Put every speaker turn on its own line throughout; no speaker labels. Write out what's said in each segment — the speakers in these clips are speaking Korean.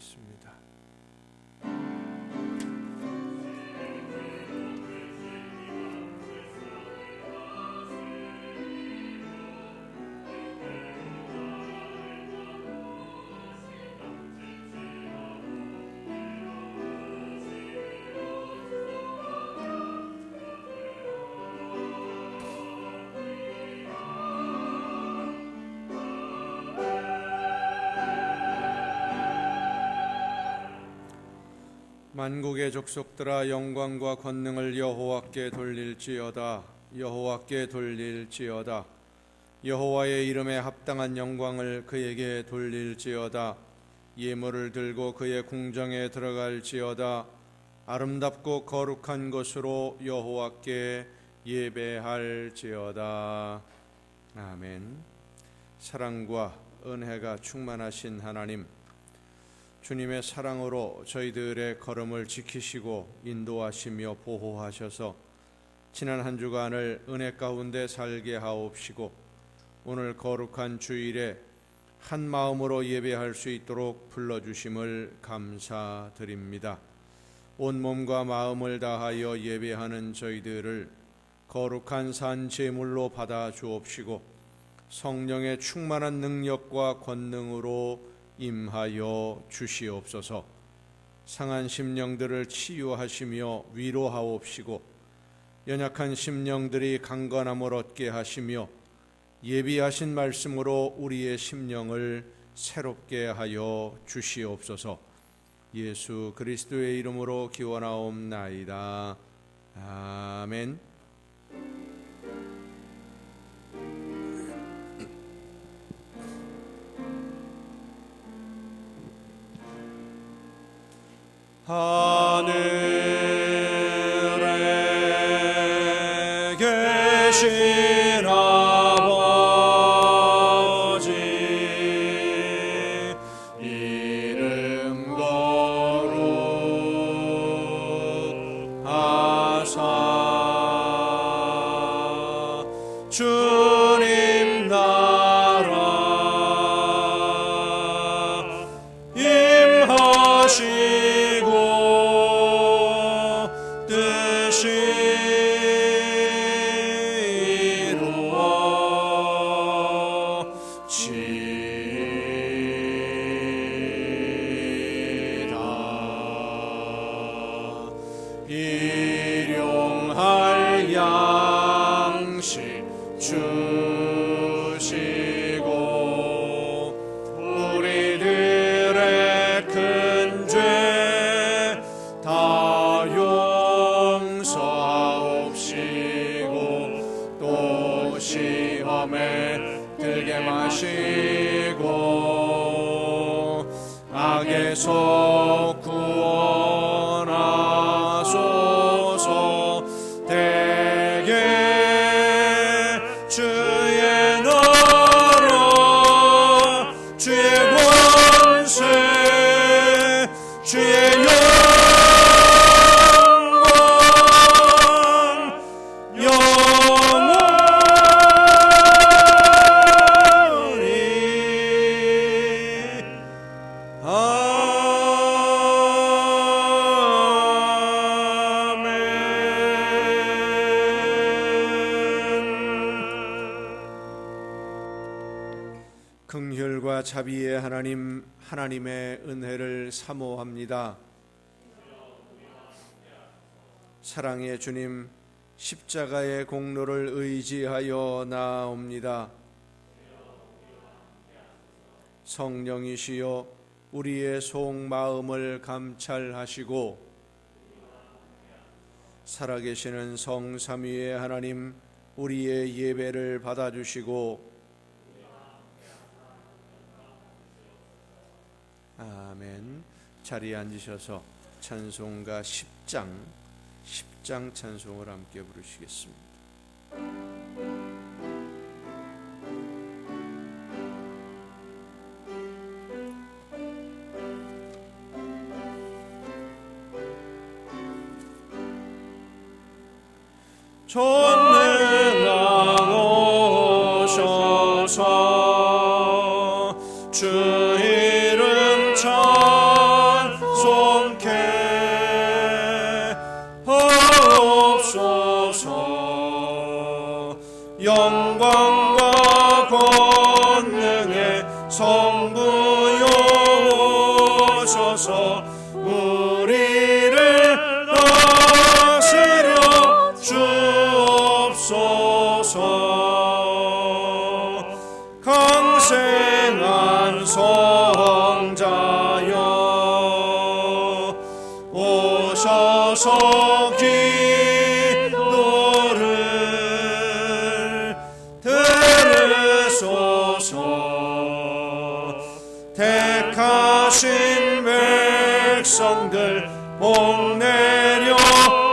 기도하겠습니다. 만국의 족속들아 영광과 권능을 여호와께 돌릴지어다. 여호와께 돌릴지어다. 여호와의 이름에 합당한 영광을 그에게 돌릴지어다. 예물을 들고 그의 궁정에 들어갈지어다. 아름답고 거룩한 것으로 여호와께 예배할지어다. 아멘. 사랑과 은혜가 충만하신 하나님, 주님의 사랑으로 저희들의 걸음을 지키시고 인도하시며 보호하셔서 지난 한 주간을 은혜 가운데 살게 하옵시고 오늘 거룩한 주일에 한 마음으로 예배할 수 있도록 불러주심을 감사드립니다. 온 몸과 마음을 다하여 예배하는 저희들을 거룩한 산 제물로 받아 주옵시고 성령의 충만한 능력과 권능으로 임하여 주시옵소서. 상한 심령들을 치유하시며 위로하옵시고 연약한 심령들이 강건함을 얻게 하시며 예비하신 말씀으로 우리의 심령을 새롭게 하여 주시옵소서. 예수 그리스도의 이름으로 기원하옵나이다. 아멘. 하늘에 계신 아버지 이름 거룩하사 주님 나라 임하시 일용할 양식 주시고 우리들의 큰 죄 다 용서하옵시고 또 시험에 들게 마시고 악에서 구원하소서. 대개 주의 나라 주의 권세 주의 긍휼과 자비의 하나님, 하나님의 은혜를 사모합니다. 사랑의 주님, 십자가의 공로를 의지하여 나아옵니다. 성령이시여 우리의 속마음을 감찰하시고 살아계시는 성삼위의 하나님, 우리의 예배를 받아주시고 아멘. 자리에 앉으셔서 찬송가 10장 찬송을 함께 부르시겠습니다. 전능하오셔서 주 이름 참 주셔서 기도를 들으소서. 택하신 백성들 복 내려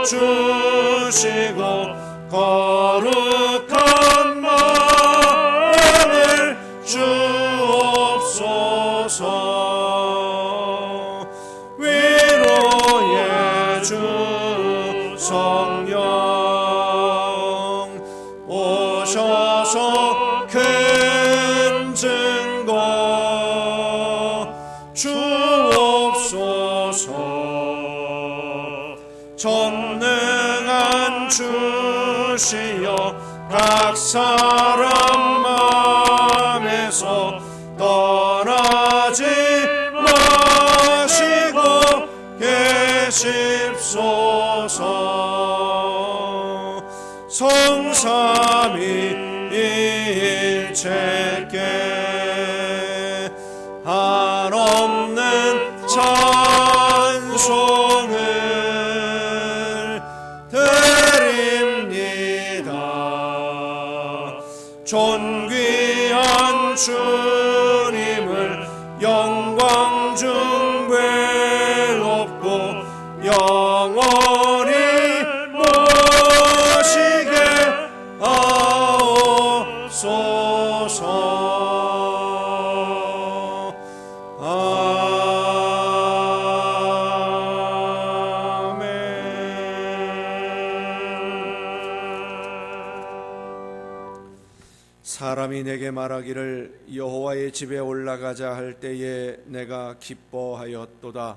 주시고 거룩한 마음을 주옵소서. 위로의 주 성령 오셔서 큰 증거 주옵소서. 전능한 주시여 각 사람 마음에서 떠나지 마시고 계십소서. 성삼위일체께 한없는 찬송을 드립니다. 존귀한 주님을 영광 중배 높고 영원히 모시게 하옵소서. 사람이 내게 말하기를 여호와의 집에 올라가자 할 때에 내가 기뻐하였도다.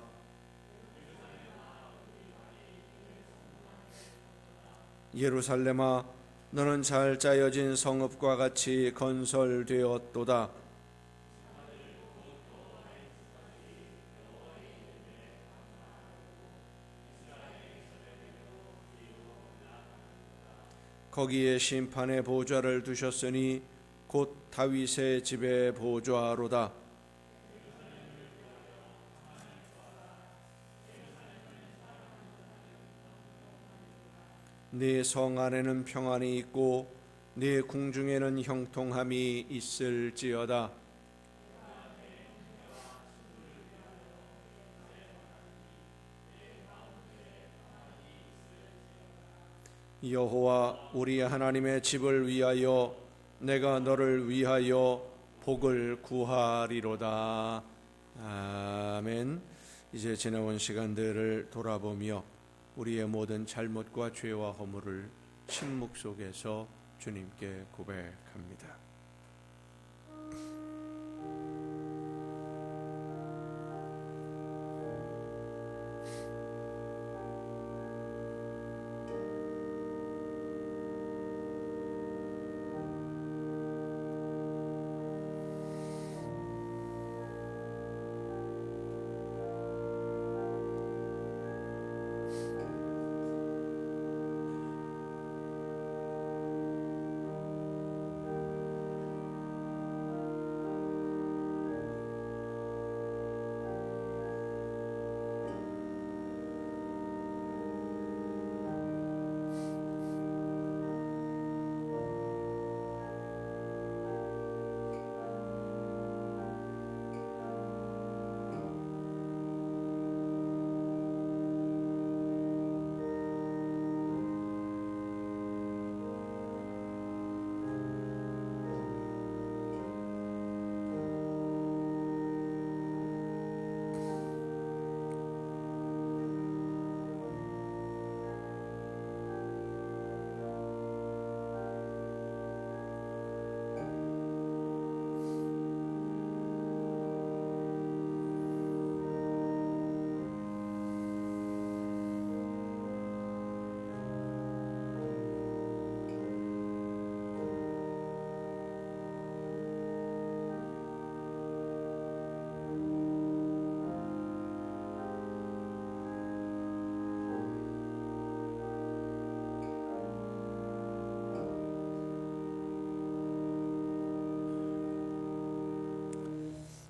예루살렘아, 너는 잘 짜여진 성읍과 같이 건설되었도다. 거기에 심판의 보좌를 두셨으니 곧 다윗의 집의 보좌로다. 네 성 안에는 평안이 있고 네 궁중에는 형통함이 있을지어다. 여호와 우리 하나님의 집을 위하여 내가 너를 위하여 복을 구하리로다. 아멘. 이제 지나온 시간들을 돌아보며 우리의 모든 잘못과 죄와 허물을 침묵 속에서 주님께 고백합니다.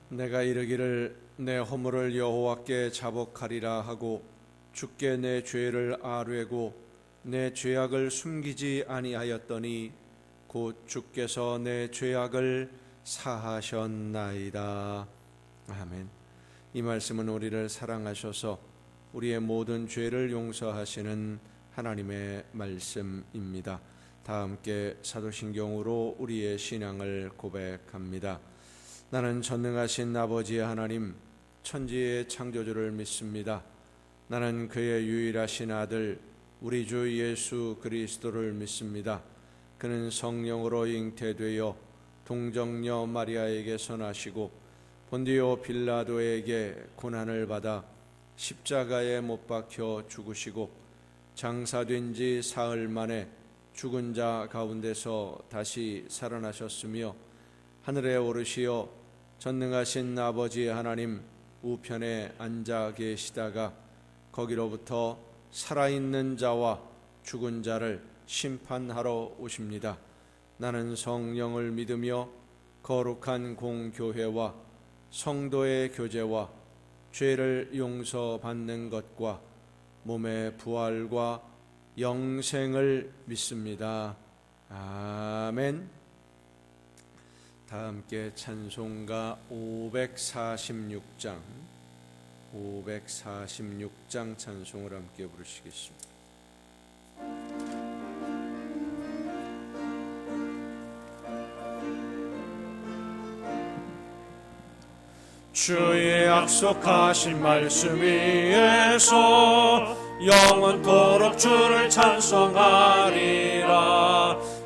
내가 이르기를 내 허물을 여호와께 자복하리라 하고 주께 내 죄를 아뢰고 내 죄악을 숨기지 아니하였더니 곧 주께서 내 죄악을 사하셨나이다. 아멘. 이 말씀은 우리를 사랑하셔서 우리의 모든 죄를 용서하시는 하나님의 말씀입니다. 다 함께 사도신경으로 우리의 신앙을 고백합니다. 나는 전능하신 아버지의 하나님, 천지의 창조주를 믿습니다. 나는 그의 유일하신 아들 우리 주 예수 그리스도를 믿습니다. 그는 성령으로 잉태되어 동정녀 마리아에게서 나시고 본디오 빌라도에게 고난을 받아 십자가에 못 박혀 죽으시고 장사된 지 사흘 만에 죽은 자 가운데서 다시 살아나셨으며 하늘에 오르시어 전능하신 아버지 하나님 우편에 앉아 계시다가 거기로부터 살아있는 자와 죽은 자를 심판하러 오십니다. 나는 성령을 믿으며 거룩한 공교회와 성도의 교제와 죄를 용서받는 것과 몸의 부활과 영생을 믿습니다. 아멘. 다 함께 찬송가 546장 찬송을 함께 부르시겠습니다.
주의 약속하신 말씀 위에서 영원토록 주를 찬송하리라.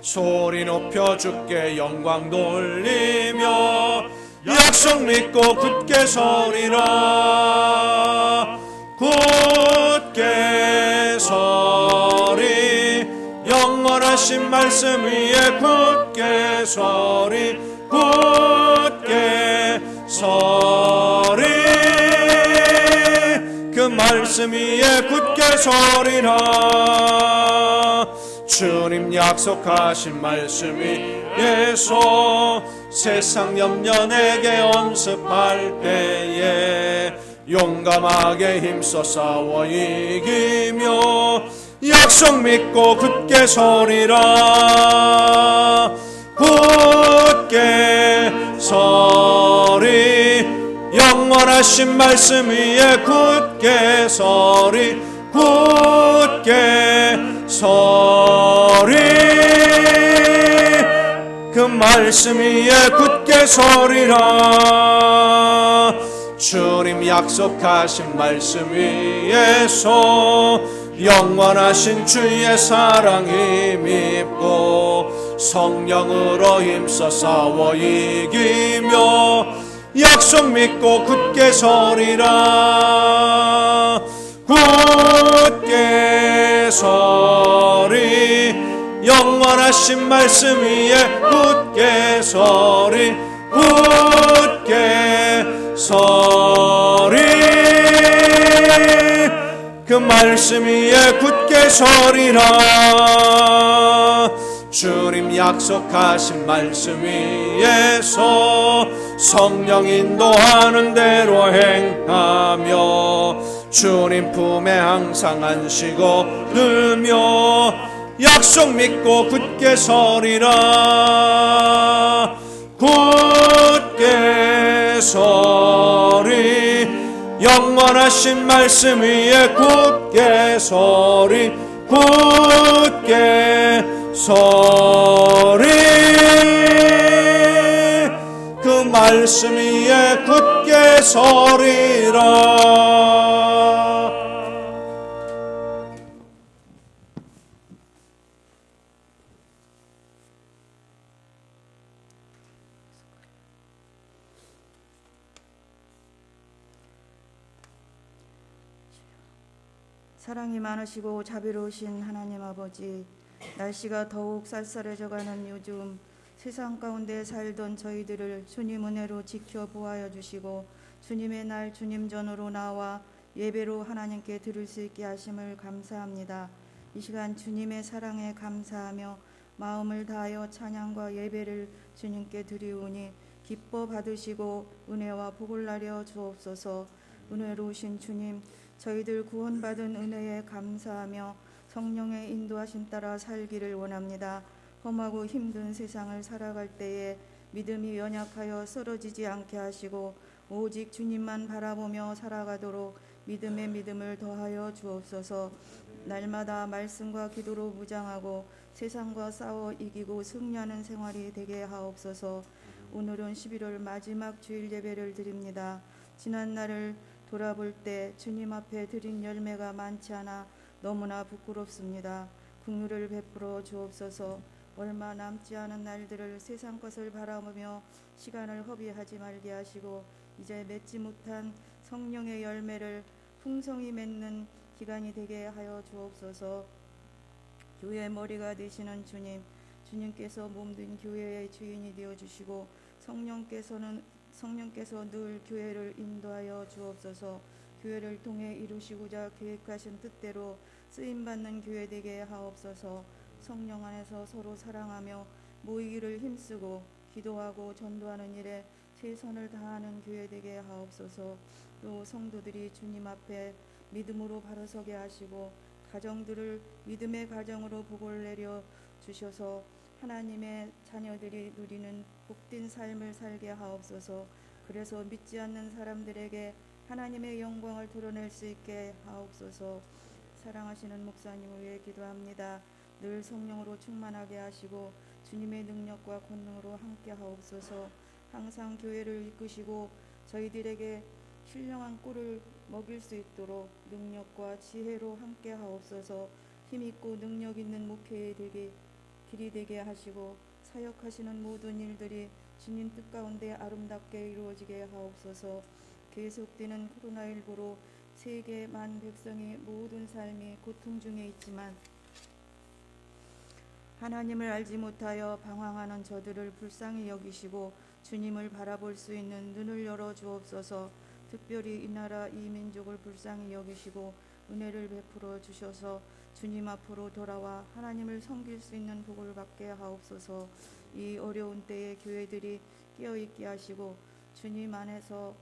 소리 높여 주께 영광 돌리며 약속 믿고 굳게 서리라. 굳게 서리 영원하신 말씀 위에 굳게 서리 굳게 서리 그 말씀 위에 굳게 서리라. 주님 약속하신 말씀 위에서 세상 염려 내게 엄습할 때에 용감하게 힘써 싸워 이기며 약속 믿고 굳게 서리라. 굳게 서리 영원하신 말씀 위에 굳게 서리 굳게 서리 그 말씀 위에 굳게 서리라. 주님 약속하신 말씀 위에서 영원하신 주의 사랑 힘입고 성령으로 힘써 싸워 이기며 약속 믿고 굳게 서리라. 굳게 서리 영원하신 말씀 위에 굳게 서리 굳게 서리 그 말씀 위에 굳게 서리라. 주님 약속하신 말씀 위에서 성령 인도하는 대로 행하며 주님 품에 항상 안식어 들며 약속 믿고 굳게 서리라. 굳게 서리 영원하신 말씀 위에 굳게 서리 굳게 서리 그 말씀 위에 굳게 서리라.
사랑이 많으시고 자비로우신 하나님 아버지, 날씨가 더욱 쌀쌀해져가는 요즘 세상 가운데 살던 저희들을 주님 은혜로 지켜 보하여 주시고 주님의 날 주님 전으로 나와 예배로 하나님께 드릴 수 있게 하심을 감사합니다. 이 시간 주님의 사랑에 감사하며 마음을 다하여 찬양과 예배를 주님께 드리오니 기뻐 받으시고 은혜와 복을 나려 주옵소서. 은혜로우신 주님, 저희들 구원받은 은혜에 감사하며 성령의 인도하심 따라 살기를 원합니다. 험하고 힘든 세상을 살아갈 때에 믿음이 연약하여 쓰러지지 않게 하시고 오직 주님만 바라보며 살아가도록 믿음의 믿음을 더하여 주옵소서. 날마다 말씀과 기도로 무장하고 세상과 싸워 이기고 승리하는 생활이 되게 하옵소서. 오늘은 11월 마지막 주일 예배를 드립니다. 지난 날을 돌아볼 때 주님 앞에 드린 열매가 많지 않아 너무나 부끄럽습니다. 긍휼을 베풀어 주옵소서. 얼마 남지 않은 날들을 세상 것을 바라보며 시간을 허비하지 말게 하시고 이제 맺지 못한 성령의 열매를 풍성히 맺는 기간이 되게 하여 주옵소서. 교회의 머리가 되시는 주님, 주님께서 몸된 교회의 주인이 되어 주시고 성령께서 늘 교회를 인도하여 주옵소서. 교회를 통해 이루시고자 계획하신 뜻대로 쓰임받는 교회 되게 하옵소서. 성령 안에서 서로 사랑하며 모이기를 힘쓰고 기도하고 전도하는 일에 최선을 다하는 교회 되게 하옵소서. 또 성도들이 주님 앞에 믿음으로 바로 서게 하시고 가정들을 믿음의 가정으로 복을 내려 주셔서 하나님의 자녀들이 누리는 복된 삶을 살게 하옵소서. 그래서 믿지 않는 사람들에게 하나님의 영광을 드러낼 수 있게 하옵소서. 사랑하시는 목사님을 위해 기도합니다. 늘 성령으로 충만하게 하시고 주님의 능력과 권능으로 함께 하옵소서. 항상 교회를 이끄시고 저희들에게 신령한 꿀을 먹일 수 있도록 능력과 지혜로 함께 하옵소서. 힘있고 능력 있는 목회의 길이 되게 하시고 사역하시는 모든 일들이 주님 뜻 가운데 아름답게 이루어지게 하옵소서. 계속되는 코로나19로 세계 만 백성이 모든 삶이 고통 중에 있지만 하나님을 알지 못하여 방황하는 저들을 불쌍히 여기시고 주님을 바라볼 수 있는 눈을 열어 주옵소서. 특별히 이 나라 이 민족을 불쌍히 여기시고 은혜를 베풀어 주셔서 주님 앞으로 돌아와 하나님을 섬길 수 있는 복을 받게 하옵소서. 이 어려운 때에 교회들이 깨어있게 하시고 주님 안에서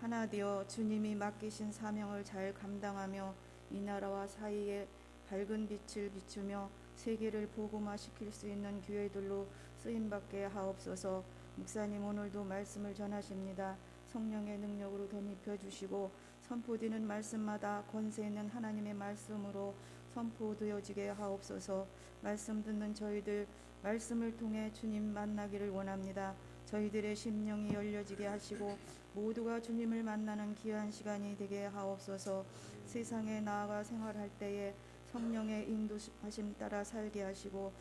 하나 되어 주님이 맡기신 사명을 잘 감당하며 이 나라와 사이에 밝은 빛을 비추며 세계를 복음화시킬 수 있는 교회들로 쓰임받게 하옵소서. 목사님 오늘도 말씀을 전하십니다. 성령의 능력으로 덧입혀 주시고 선포되는 말씀마다 권세 있는 하나님의 말씀으로 선포되어지게 하옵소서. 말씀 듣는 저희들 말씀을 통해 주님 만나기를 원합니다. 저희들의 심령이 열려지게 하시고 모두가 주님을 만나는 귀한 시간이 되게 하옵소서. 세상에 나아가 생활할 때에 성령의 인도하심 따라 살게 하시고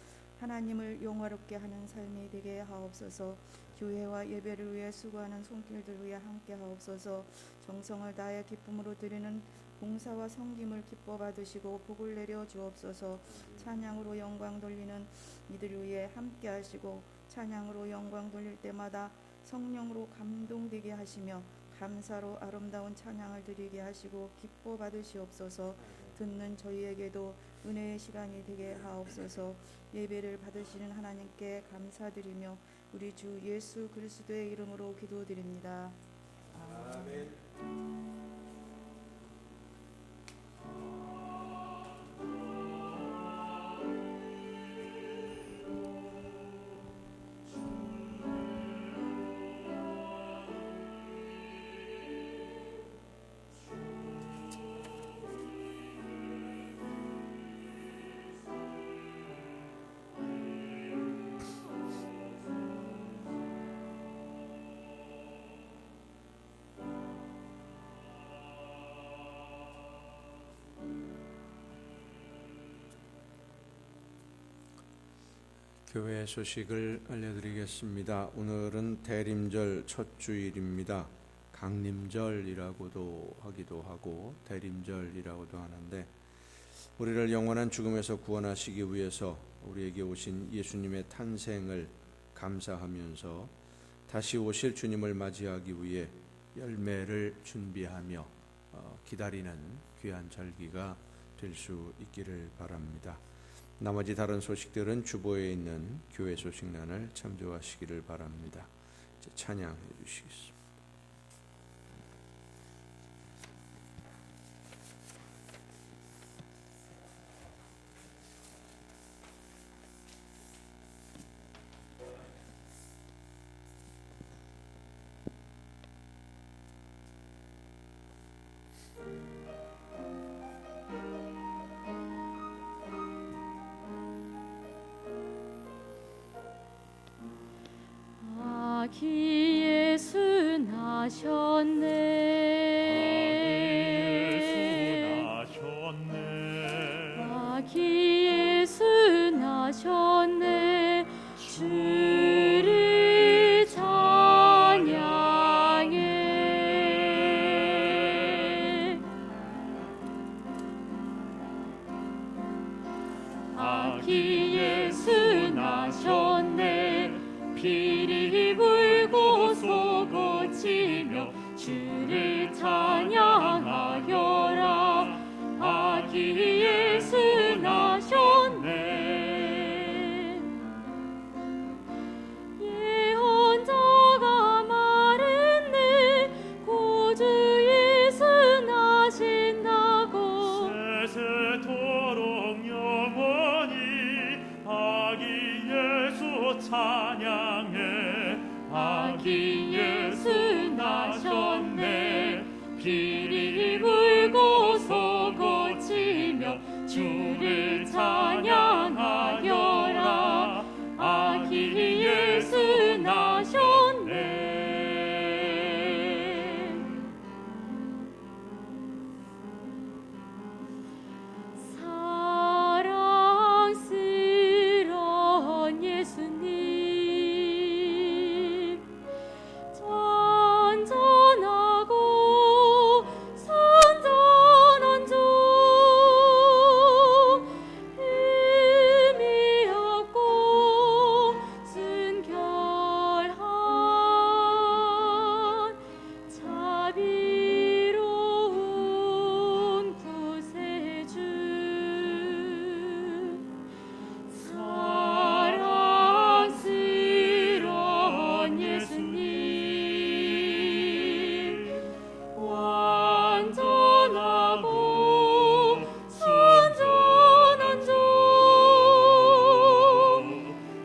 하나님을 영화롭게 하는 삶이 되게 하옵소서. 교회와 예배를 위해 수고하는 손길들 위해 함께 하옵소서. 정성을 다해 기쁨으로 드리는 봉사와 섬김을 기뻐 받으시고 복을 내려 주옵소서. 찬양으로 영광 돌리는 이들 위해 함께 하시고 찬양으로 영광 돌릴 때마다 성령으로 감동되게 하시며 감사로 아름다운 찬양을 드리게 하시고 기뻐 받으시옵소서. 듣는 저희에게도 은혜의 시간이 되게 하옵소서. 예배를 받으시는 하나님께 감사드리며 우리 주 예수 그리스도의 이름으로 기도드립니다.
아멘. 교회 소식을 알려드리겠습니다. 오늘은 대림절 첫 주일입니다. 강림절이라고도 하기도 하고 대림절이라고도 하는데 우리를 영원한 죽음에서 구원하시기 위해서 우리에게 오신 예수님의 탄생을 감사하면서 다시 오실 주님을 맞이하기 위해 열매를 준비하며 기다리는 귀한 절기가 될 수 있기를 바랍니다. 나머지 다른 소식들은 주보에 있는 교회 소식란을 참조하시기를 바랍니다. 찬양해 주시겠습니다.
피리 불고서 고치며 주를 찬양하여라. 아기 예수 나셨네. 사랑스러운 예수님, 잔잔하고 선전한 종, 힘이 없고 순결한 자비로운 구세주, 사랑스러운 예수님, 완전하고 선전한 종,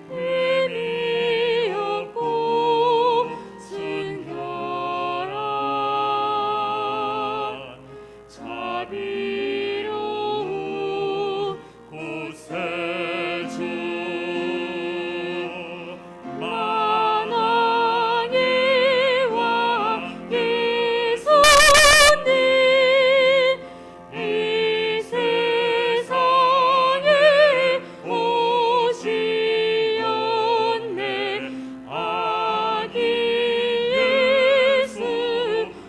힘이 없고 순결한 자비로운 구세주, 만왕의 왕 예수님, 이 세상에 오시었네. 아기 예수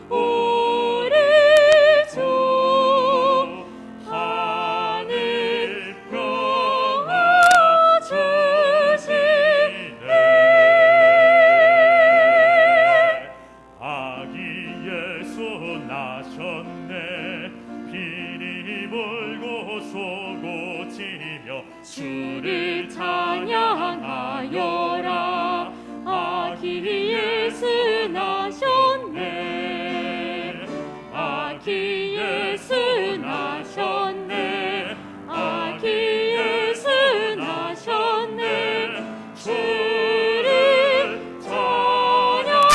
우리 주, 하늘 평화 주시네. 아기 예수 나셨네. 피리 불고 소고치며 주를 찬양하여라. 아기 예수 나셨네. 아기 예수 나셨네. 아기 예수 나셨네. 주를 찬양.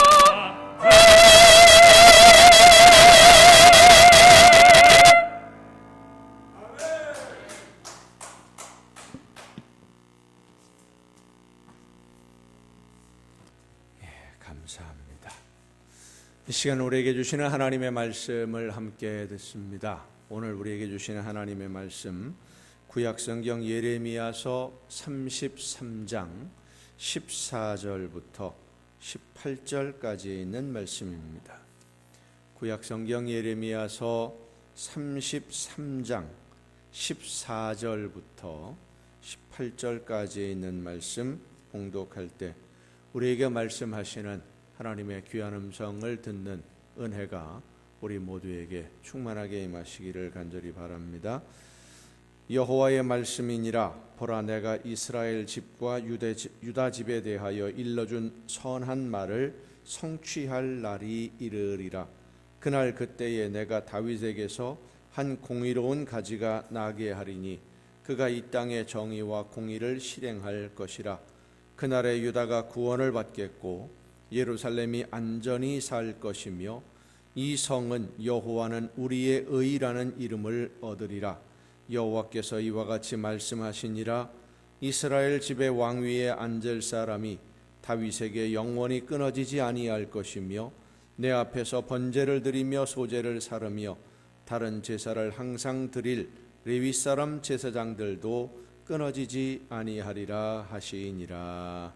감사합니다. 이 시간 우리에게 주시는 하나님의 말씀을 함께 듣습니다. 오늘 우리에게 주시는 하나님의 말씀, 구약성경 예레미야서 33장 14절부터 18절까지 있는 말씀입니다. 구약성경 예레미야서 33장 14절부터 18절까지 있는 말씀 봉독할 때 우리에게 말씀하시는 하나님의 귀한 음성을 듣는 은혜가 우리 모두에게 충만하게 임하시기를 간절히 바랍니다. 여호와의 말씀이니라. 보라, 내가 이스라엘 집과 유다 집에 대하여 일러준 선한 말을 성취할 날이 이르리라. 그날 그때에 내가 다윗에게서 한 공의로운 가지가 나게 하리니 그가 이 땅의 정의와 공의를 실행할 것이라. 그날에 유다가 구원을 받겠고 예루살렘이 안전히 살 것이며 이 성은 여호와는 우리의 의라는 이름을 얻으리라. 여호와께서 이와 같이 말씀하시니라. 이스라엘 집의 왕위에 앉을 사람이 다윗에게 영원히 끊어지지 아니할 것이며 내 앞에서 번제를 드리며 소제를 사르며 다른 제사를 항상 드릴 레위 사람 제사장들도 끊어지지 아니하리라 하시니라.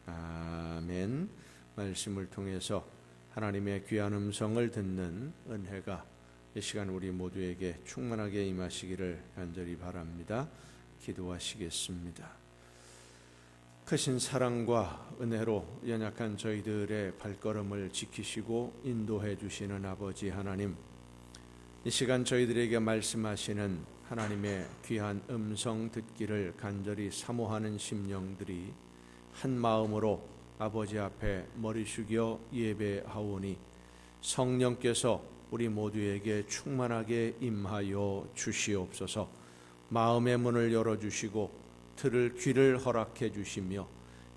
아멘. 말씀을 통해서 하나님의 귀한 음성을 듣는 은혜가 이 시간 우리 모두에게 충만하게 임하시기를 간절히 바랍니다. 기도하시겠습니다. 크신 사랑과 은혜로 연약한 저희들의 발걸음을 지키시고 인도해 주시는 아버지 하나님, 이 시간 저희들에게 말씀하시는 하나님의 귀한 음성 듣기를 간절히 사모하는 심령들이 한 마음으로 아버지 앞에 머리 숙여 예배하오니 성령께서 우리 모두에게 충만하게 임하여 주시옵소서. 마음의 문을 열어주시고 들을 귀를 허락해 주시며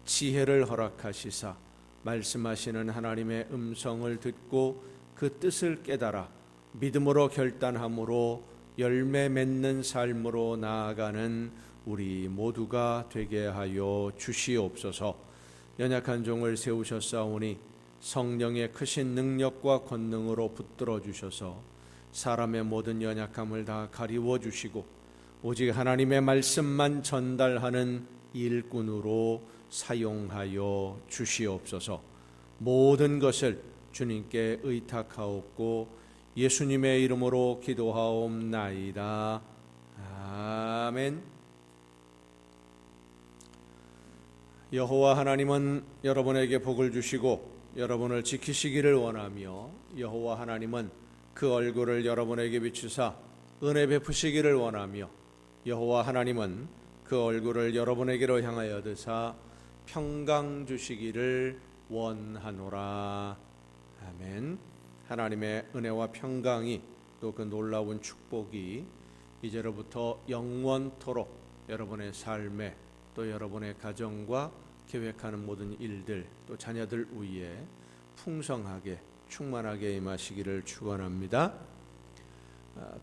지혜를 허락하시사 말씀하시는 하나님의 음성을 듣고 그 뜻을 깨달아 믿음으로 결단함으로 열매 맺는 삶으로 나아가는 우리 모두가 되게 하여 주시옵소서. 연약한 종을 세우셨사오니 성령의 크신 능력과 권능으로 붙들어 주셔서 사람의 모든 연약함을 다 가리워 주시고 오직 하나님의 말씀만 전달하는 일꾼으로 사용하여 주시옵소서. 모든 것을 주님께 의탁하옵고 예수님의 이름으로 기도하옵나이다. 아멘. 여호와 하나님은 여러분에게 복을 주시고 여러분을 지키시기를 원하며 여호와 하나님은 그 얼굴을 여러분에게 비추사 은혜 베푸시기를 원하며 여호와 하나님은 그 얼굴을 여러분에게로 향하여 드사 평강 주시기를 원하노라. 아멘. 하나님의 은혜와 평강이 또 그 놀라운 축복이 이제로부터 영원토록 여러분의 삶에 또 여러분의 가정과 계획하는 모든 일들 또 자녀들 위에 풍성하게 충만하게 임하시기를 축원합니다.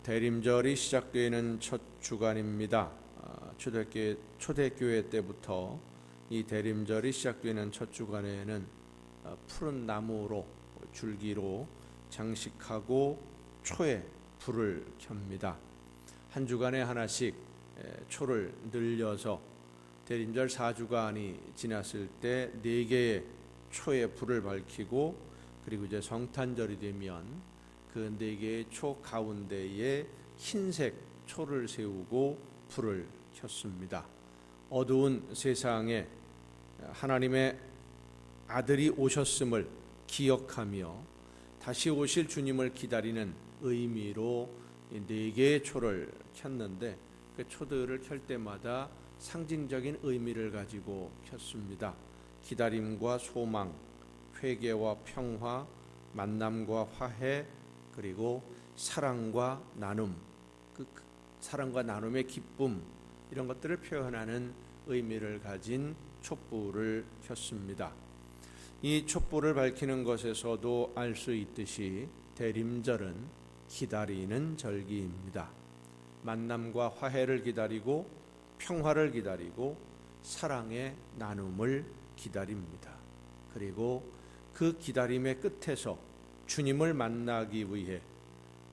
대림절이 시작되는 첫 주간입니다. 초대교회 때부터 이 대림절이 시작되는 첫 주간에는 푸른 나무로 줄기로 장식하고 초에 불을 켭니다. 한 주간에 하나씩 초를 늘려서 대림절 4주간이 지났을 때 4개의 초에 불을 밝히고 그리고 이제 성탄절이 되면 그 4개의 초 가운데에 흰색 초를 세우고 불을 켰습니다. 어두운 세상에 하나님의 아들이 오셨음을 기억하며 다시 오실 주님을 기다리는 의미로 4개의 초를 켰는데 그 초들을 켤 때마다 상징적인 의미를 가지고 켰습니다. 기다림과 소망, 회개와 평화, 만남과 화해, 그리고 사랑과 나눔, 그 사랑과 나눔의 기쁨 이런 것들을 표현하는 의미를 가진 촛불을 켰습니다. 이 촛불을 밝히는 것에서도 알 수 있듯이 대림절은 기다리는 절기입니다. 만남과 화해를 기다리고 평화를 기다리고 사랑의 나눔을 기다립니다. 그리고 그 기다림의 끝에서 주님을 만나기 위해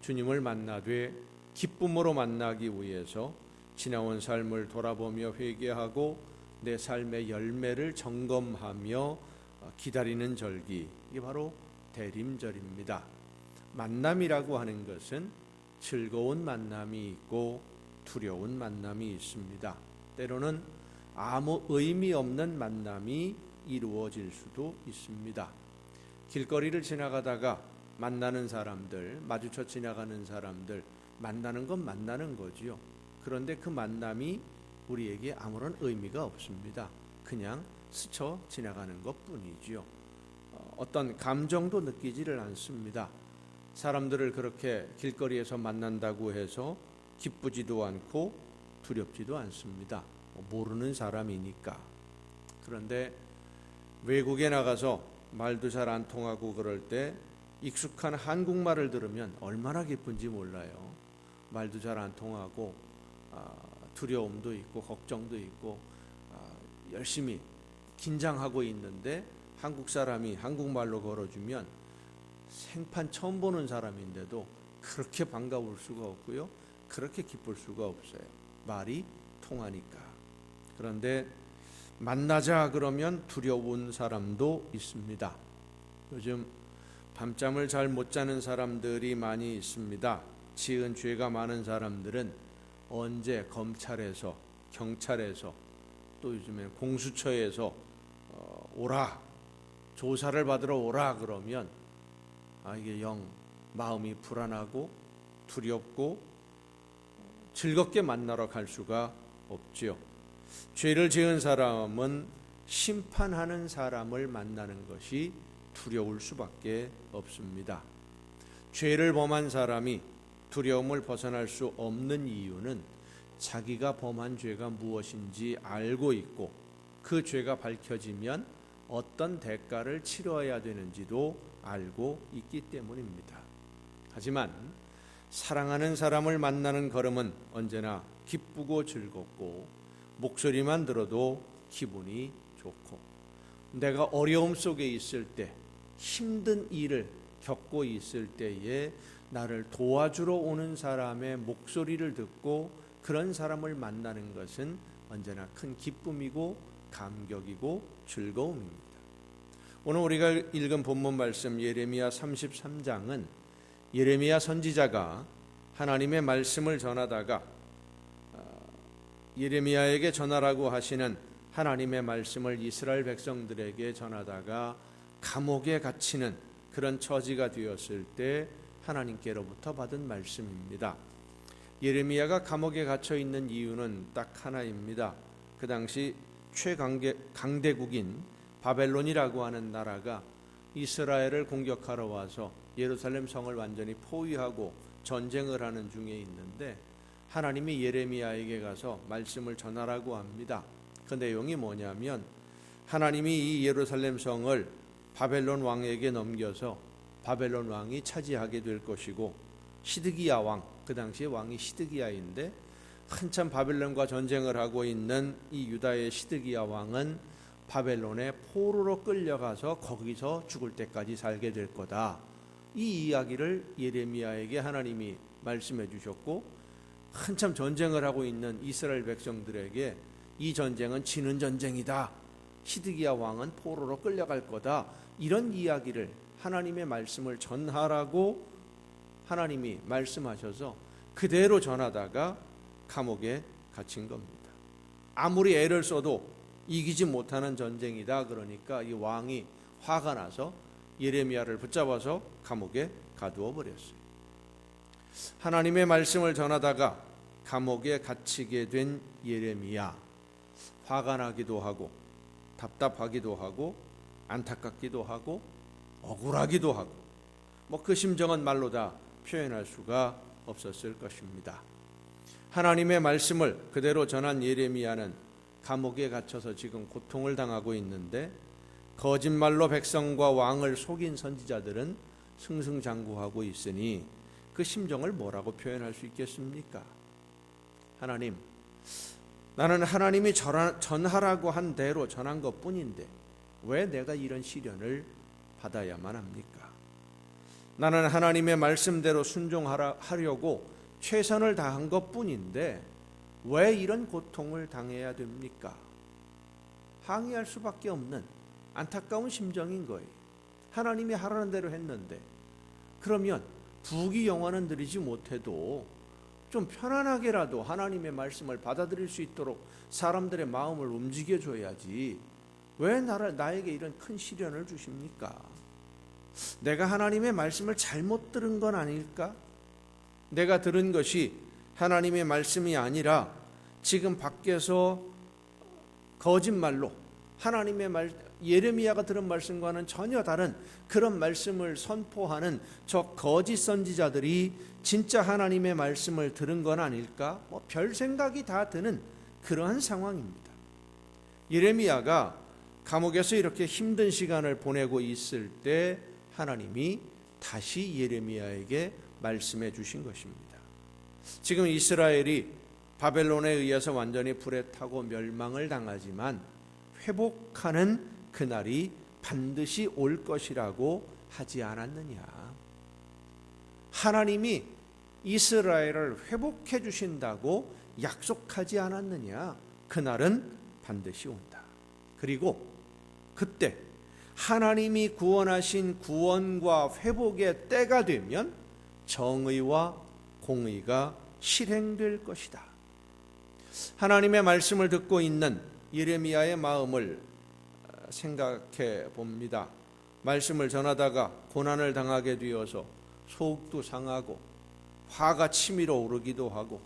주님을 만나되 기쁨으로 만나기 위해서 지나온 삶을 돌아보며 회개하고 내 삶의 열매를 점검하며 기다리는 절기, 이게 바로 대림절입니다. 만남이라고 하는 것은 즐거운 만남이 있고 두려운 만남이 있습니다. 때로는 아무 의미 없는 만남이 이루어질 수도 있습니다. 길거리를 지나가다가 만나는 사람들, 마주쳐 지나가는 사람들, 만나는 건 만나는 거지요. 그런데 그 만남이 우리에게 아무런 의미가 없습니다. 그냥 스쳐 지나가는 것뿐이지요. 어떤 감정도 느끼지를 않습니다. 사람들을 그렇게 길거리에서 만난다고 해서 기쁘지도 않고 두렵지도 않습니다. 모르는 사람이니까. 그런데 외국에 나가서 말도 잘 안 통하고 그럴 때 익숙한 한국말을 들으면 얼마나 기쁜지 몰라요. 말도 잘 안 통하고 두려움도 있고 걱정도 있고 열심히 긴장하고 있는데 한국 사람이 한국말로 걸어주면 생판 처음 보는 사람인데도 그렇게 반가울 수가 없고요. 그렇게 기쁠 수가 없어요. 말이 통하니까. 그런데 만나자 그러면 두려운 사람도 있습니다. 요즘 밤잠을 잘 못 자는 사람들이 많이 있습니다. 지은 죄가 많은 사람들은 언제 검찰에서 경찰에서 또 요즘에 공수처에서 오라 조사를 받으러 오라 그러면 이게 영 마음이 불안하고 두렵고 즐겁게 만나러 갈 수가 없지요. 죄를 지은 사람은 심판하는 사람을 만나는 것이 두려울 수밖에 없습니다. 죄를 범한 사람이 두려움을 벗어날 수 없는 이유는 자기가 범한 죄가 무엇인지 알고 있고 그 죄가 밝혀지면 어떤 대가를 치러야 되는지도 알고 있기 때문입니다. 하지만 사랑하는 사람을 만나는 걸음은 언제나 기쁘고 즐겁고 목소리만 들어도 기분이 좋고, 내가 어려움 속에 있을 때, 힘든 일을 겪고 있을 때에 나를 도와주러 오는 사람의 목소리를 듣고 그런 사람을 만나는 것은 언제나 큰 기쁨이고 감격이고 즐거움입니다. 오늘 우리가 읽은 본문 말씀 예레미야 33장은 예레미야 선지자가 하나님의 말씀을 전하다가 예레미야에게 전하라고 하시는 하나님의 말씀을 이스라엘 백성들에게 전하다가 감옥에 갇히는 그런 처지가 되었을 때 하나님께로부터 받은 말씀입니다. 예레미야가 감옥에 갇혀 있는 이유는 딱 하나입니다. 그 당시 최강대국인 바벨론이라고 하는 나라가 이스라엘을 공격하러 와서 예루살렘 성을 완전히 포위하고 전쟁을 하는 중에 있는데, 하나님이 예레미야에게 가서 말씀을 전하라고 합니다. 그 내용이 뭐냐면, 하나님이 이 예루살렘 성을 바벨론 왕에게 넘겨서 바벨론 왕이 차지하게 될 것이고, 시드기야 왕, 그 당시에 왕이 시드기야인데 한참 바벨론과 전쟁을 하고 있는 이 유다의 시드기야 왕은 바벨론의 포로로 끌려가서 거기서 죽을 때까지 살게 될 거다. 이 이야기를 예레미야에게 하나님이 말씀해 주셨고, 한참 전쟁을 하고 있는 이스라엘 백성들에게 이 전쟁은 지는 전쟁이다, 시드기야 왕은 포로로 끌려갈 거다, 이런 이야기를, 하나님의 말씀을 전하라고 하나님이 말씀하셔서 그대로 전하다가 감옥에 갇힌 겁니다. 아무리 애를 써도 이기지 못하는 전쟁이다 그러니까 이 왕이 화가 나서 예레미야를 붙잡아서 감옥에 가두어 버렸어요. 하나님의 말씀을 전하다가 감옥에 갇히게 된 예레미야, 화가 나기도 하고 답답하기도 하고 안타깝기도 하고 억울하기도 하고, 그 심정은 말로 다 표현할 수가 없었을 것입니다. 하나님의 말씀을 그대로 전한 예레미야는 감옥에 갇혀서 지금 고통을 당하고 있는데, 거짓말로 백성과 왕을 속인 선지자들은 승승장구하고 있으니 그 심정을 뭐라고 표현할 수 있겠습니까? 하나님, 나는 하나님이 전하라고 한 대로 전한 것뿐인데 왜 내가 이런 시련을 받아야만 합니까? 나는 하나님의 말씀대로 순종하려고 최선을 다한 것뿐인데 왜 이런 고통을 당해야 됩니까? 항의할 수밖에 없는 안타까운 심정인 거예요. 하나님이 하라는 대로 했는데, 그러면 부귀 영화는 누리지 못해도 좀 편안하게라도 하나님의 말씀을 받아들일 수 있도록 사람들의 마음을 움직여줘야지 왜 나에게 이런 큰 시련을 주십니까? 내가 하나님의 말씀을 잘못 들은 건 아닐까? 내가 들은 것이 하나님의 말씀이 아니라 지금 밖에서 거짓말로 예레미야가 들은 말씀과는 전혀 다른 그런 말씀을 선포하는 저 거짓 선지자들이 진짜 하나님의 말씀을 들은 건 아닐까? 별 생각이 다 드는 그러한 상황입니다. 예레미야가 감옥에서 이렇게 힘든 시간을 보내고 있을 때 하나님이 다시 예레미야에게 말씀해 주신 것입니다. 지금 이스라엘이 바벨론에 의해서 완전히 불에 타고 멸망을 당하지만 회복하는 그날이 반드시 올 것이라고 하지 않았느냐? 하나님이 이스라엘을 회복해 주신다고 약속하지 않았느냐? 그날은 반드시 온다. 그리고 그때 하나님이 구원하신 구원과 회복의 때가 되면 정의와 공의가 실행될 것이다. 하나님의 말씀을 듣고 있는 예레미야의 마음을 생각해 봅니다. 말씀을 전하다가 고난을 당하게 되어서 속도 상하고 화가 치밀어 오르기도 하고,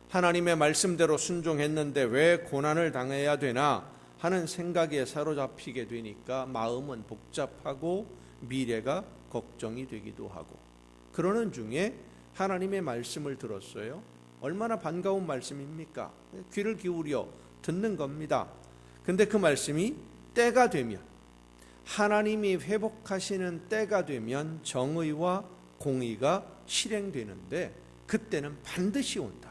하나님의 말씀대로 순종했는데 왜 고난을 당해야 되나 하는 생각에 사로잡히게 되니까 마음은 복잡하고 미래가 걱정이 되기도 하고, 그러는 중에 하나님의 말씀을 들었어요. 얼마나 반가운 말씀입니까? 귀를 기울여 듣는 겁니다. 근데 그 말씀이 때가 되면, 하나님이 회복하시는 때가 되면 정의와 공의가 실행되는데 그때는 반드시 온다.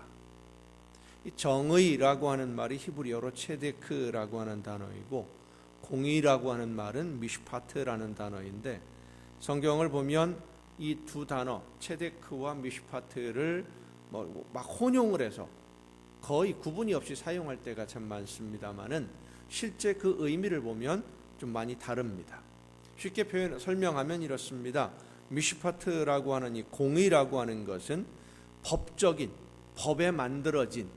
이 정의라고 하는 말이 히브리어로 체데크라고 하는 단어이고 공의라고 하는 말은 미슈파트라는 단어인데 성경을 보면 이 두 단어 체데크와 미슈파트를 막 혼용을 해서 거의 구분이 없이 사용할 때가 참 많습니다만은 실제 그 의미를 보면 좀 많이 다릅니다. 쉽게 설명하면 이렇습니다. 미슈파트라고 하는 이 공의라고 하는 것은 법적인 법에 만들어진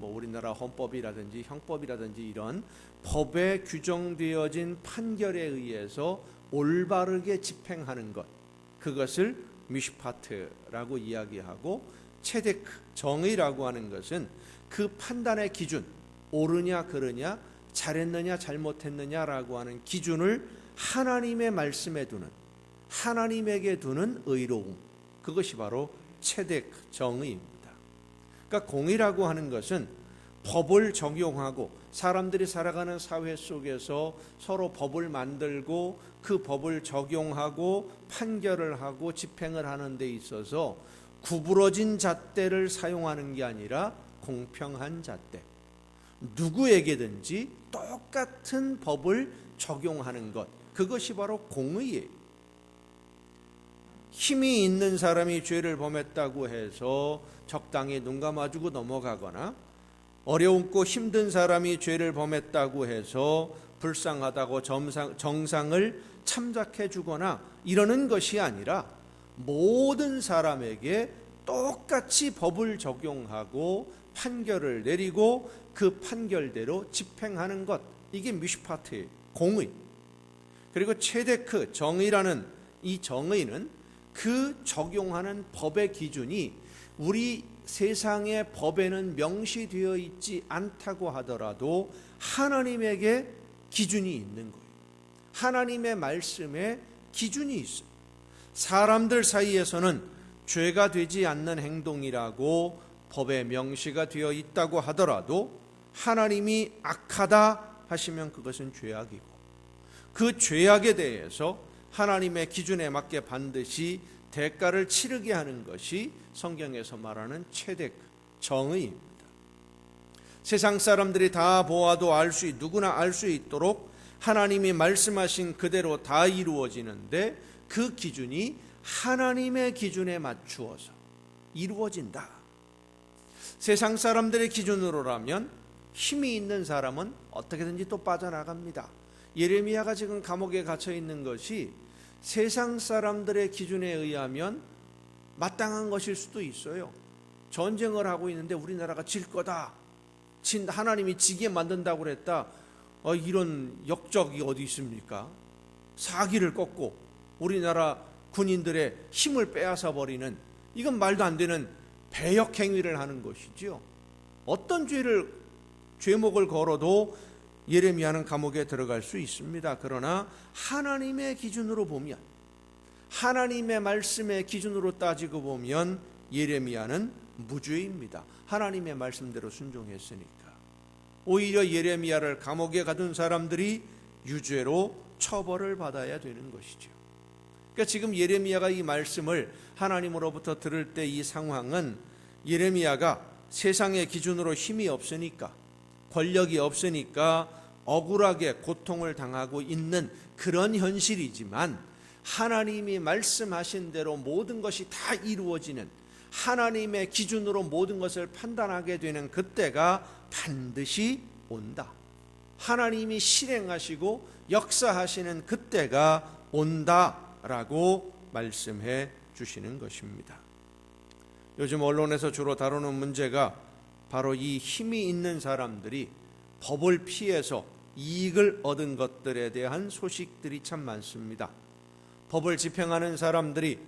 우리나라 헌법이라든지 형법이라든지 이런 법에 규정되어진 판결에 의해서 올바르게 집행하는 것, 그것을 미슈파트라고 이야기하고 체데크 정의라고 하는 것은 그 판단의 기준, 옳으냐 그르냐, 잘했느냐 잘못했느냐라고 하는 기준을 하나님의 말씀에 두는, 하나님에게 두는 의로움, 그것이 바로 체데크 정의입니다. 그러니까 공의라고 하는 것은 법을 적용하고 사람들이 살아가는 사회 속에서 서로 법을 만들고 그 법을 적용하고 판결을 하고 집행을 하는 데 있어서 구부러진 잣대를 사용하는 게 아니라 공평한 잣대, 누구에게든지 똑같은 법을 적용하는 것, 그것이 바로 공의예요. 힘이 있는 사람이 죄를 범했다고 해서 적당히 눈 감아주고 넘어가거나 어려웠고 힘든 사람이 죄를 범했다고 해서 불쌍하다고 정상을 참작해 주거나 이러는 것이 아니라 모든 사람에게 똑같이 법을 적용하고 판결을 내리고 그 판결대로 집행하는 것, 이게 미슈파트의 공의. 그리고 체데크 정의라는 이 정의는 그 적용하는 법의 기준이 우리 세상의 법에는 명시되어 있지 않다고 하더라도 하나님에게 기준이 있는 거예요. 하나님의 말씀에 기준이 있어요. 사람들 사이에서는 죄가 되지 않는 행동이라고 법에 명시가 되어 있다고 하더라도 하나님이 악하다 하시면 그것은 죄악이고 그 죄악에 대해서 하나님의 기준에 맞게 반드시 대가를 치르게 하는 것이 성경에서 말하는 체데크 정의입니다. 세상 사람들이 다 보아도 누구나 알 수 있도록 하나님이 말씀하신 그대로 다 이루어지는데 그 기준이 하나님의 기준에 맞추어서 이루어진다. 세상 사람들의 기준으로라면 힘이 있는 사람은 어떻게든지 또 빠져나갑니다. 예레미야가 지금 감옥에 갇혀 있는 것이 세상 사람들의 기준에 의하면 마땅한 것일 수도 있어요. 전쟁을 하고 있는데 우리나라가 질 거다, 하나님이 지게 만든다고 그랬다, 이런 역적이 어디 있습니까? 사기를 꺾고 우리나라 군인들의 힘을 빼앗아 버리는, 이건 말도 안 되는 배역 행위를 하는 것이죠. 어떤 죄목을 걸어도 예레미야는 감옥에 들어갈 수 있습니다. 그러나 하나님의 기준으로 보면, 하나님의 말씀의 기준으로 따지고 보면 예레미야는 무죄입니다. 하나님의 말씀대로 순종했으니까. 오히려 예레미야를 감옥에 가둔 사람들이 유죄로 처벌을 받아야 되는 것이죠. 그러니까 지금 예레미야가 이 말씀을 하나님으로부터 들을 때 이 상황은 예레미야가 세상의 기준으로 힘이 없으니까, 권력이 없으니까 억울하게 고통을 당하고 있는 그런 현실이지만, 하나님이 말씀하신 대로 모든 것이 다 이루어지는, 하나님의 기준으로 모든 것을 판단하게 되는 그때가 반드시 온다. 하나님이 실행하시고 역사하시는 그때가 온다라고 말씀해 주시는 것입니다. 요즘 언론에서 주로 다루는 문제가 바로 이 힘이 있는 사람들이 법을 피해서 이익을 얻은 것들에 대한 소식들이 참 많습니다. 법을 집행하는 사람들이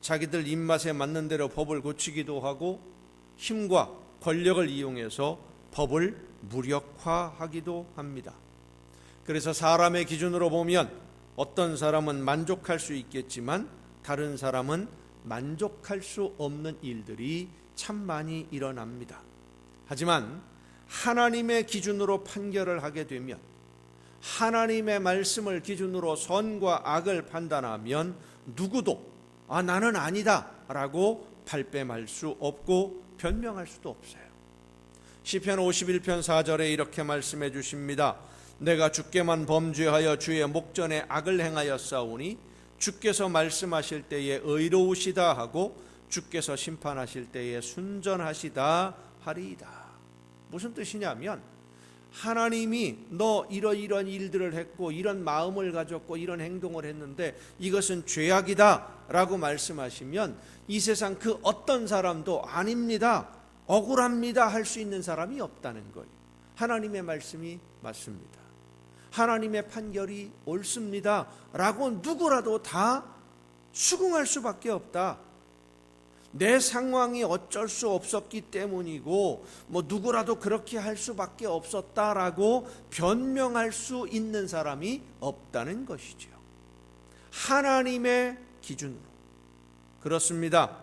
자기들 입맛에 맞는 대로 법을 고치기도 하고 힘과 권력을 이용해서 법을 무력화하기도 합니다. 그래서 사람의 기준으로 보면 어떤 사람은 만족할 수 있겠지만 다른 사람은 만족할 수 없는 일들이 참 많이 일어납니다. 하지만 하나님의 기준으로 판결을 하게 되면, 하나님의 말씀을 기준으로 선과 악을 판단하면 누구도 나는 아니다 라고 발뺌할 수 없고 변명할 수도 없어요. 시편 51편 4절에 이렇게 말씀해 주십니다. 내가 주께만 범죄하여 주의 목전에 악을 행하였사오니 주께서 말씀하실 때에 의로우시다 하고 주께서 심판하실 때에 순전하시다 하리이다. 무슨 뜻이냐면 하나님이 너 이러이러한 일들을 했고 이런 마음을 가졌고 이런 행동을 했는데 이것은 죄악이다 라고 말씀하시면 이 세상 그 어떤 사람도 아닙니다, 억울합니다 할 수 있는 사람이 없다는 거예요. 하나님의 말씀이 맞습니다, 하나님의 판결이 옳습니다 라고 누구라도 다 수긍할 수밖에 없다. 내 상황이 어쩔 수 없었기 때문이고 누구라도 그렇게 할 수밖에 없었다라고 변명할 수 있는 사람이 없다는 것이죠. 하나님의 기준으로. 그렇습니다.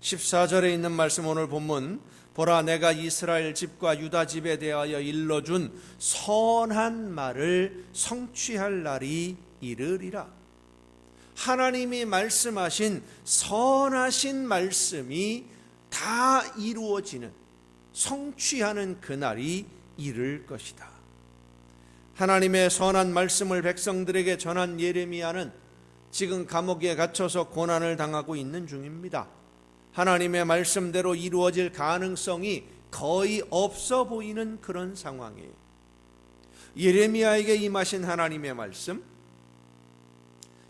14절에 있는 말씀, 오늘 본문, 보라 내가 이스라엘 집과 유다 집에 대하여 일러준 선한 말을 성취할 날이 이르리라. 하나님이 말씀하신 선하신 말씀이 다 이루어지는, 성취하는 그날이 이를 것이다. 하나님의 선한 말씀을 백성들에게 전한 예레미야는 지금 감옥에 갇혀서 고난을 당하고 있는 중입니다. 하나님의 말씀대로 이루어질 가능성이 거의 없어 보이는 그런 상황이에요. 예레미야에게 임하신 하나님의 말씀,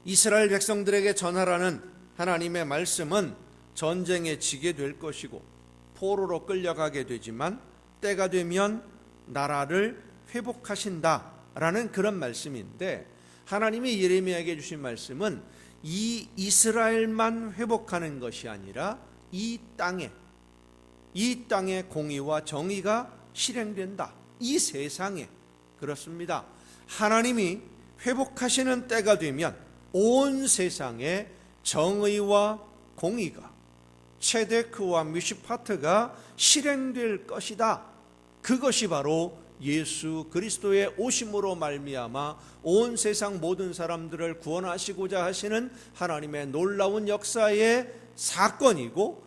이스라엘 백성들에게 전하라는 하나님의 말씀은 전쟁에 지게 될 것이고 포로로 끌려가게 되지만 때가 되면 나라를 회복하신다라는 그런 말씀인데, 하나님이 예레미야에게 주신 말씀은 이 이스라엘만 회복하는 것이 아니라 이 땅에 공의와 정의가 실행된다. 이 세상에. 그렇습니다. 하나님이 회복하시는 때가 되면 온 세상에 정의와 공의가, 체데크와 미슈파트가 실행될 것이다. 그것이 바로 예수 그리스도의 오심으로 말미암아 온 세상 모든 사람들을 구원하시고자 하시는 하나님의 놀라운 역사의 사건이고,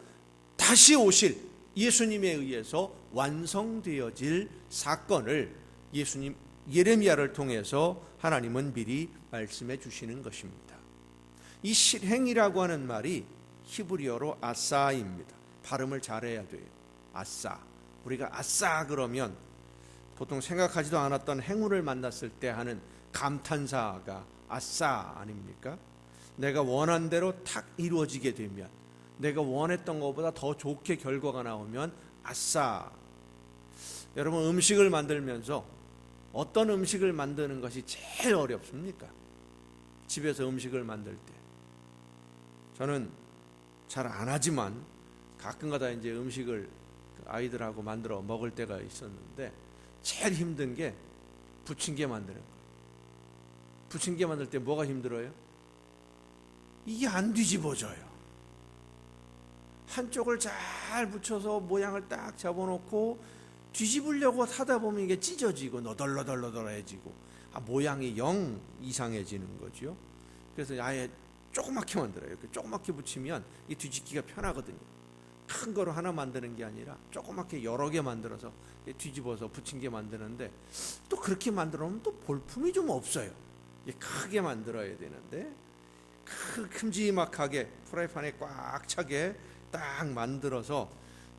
다시 오실 예수님에 의해서 완성되어질 사건을 예레미야를 통해서 하나님은 미리 말씀해 주시는 것입니다. 이 실행이라고 하는 말이 히브리어로 아싸입니다. 발음을 잘해야 돼요. 아싸. 우리가 아싸 그러면 보통 생각하지도 않았던 행운을 만났을 때 하는 감탄사가 아싸 아닙니까? 내가 원한 대로 탁 이루어지게 되면, 내가 원했던 것보다 더 좋게 결과가 나오면 아싸. 여러분, 음식을 만들면서 어떤 음식을 만드는 것이 제일 어렵습니까? 집에서 음식을 만들 때 저는 잘 안 하지만 가끔가다 이제 음식을 아이들하고 만들어 먹을 때가 있었는데, 제일 힘든 게 부침개 만드는 거예요. 부침개 만들 때 뭐가 힘들어요? 이게 안 뒤집어져요. 한쪽을 잘 붙여서 모양을 딱 잡아놓고 뒤집으려고 하다 보면 이게 찢어지고 너덜너덜너덜해지고 모양이 영 이상해지는 거죠. 그래서 아예 조그맣게 만들어요. 이렇게 조그맣게 붙이면 이 뒤집기가 편하거든요. 큰 거로 하나 만드는 게 아니라 조그맣게 여러 개 만들어서 뒤집어서 붙인 게 만드는데, 또 그렇게 만들어 놓으면 또 볼품이 좀 없어요. 크게 만들어야 되는데 큼지막하게 프라이팬에 꽉 차게 딱 만들어서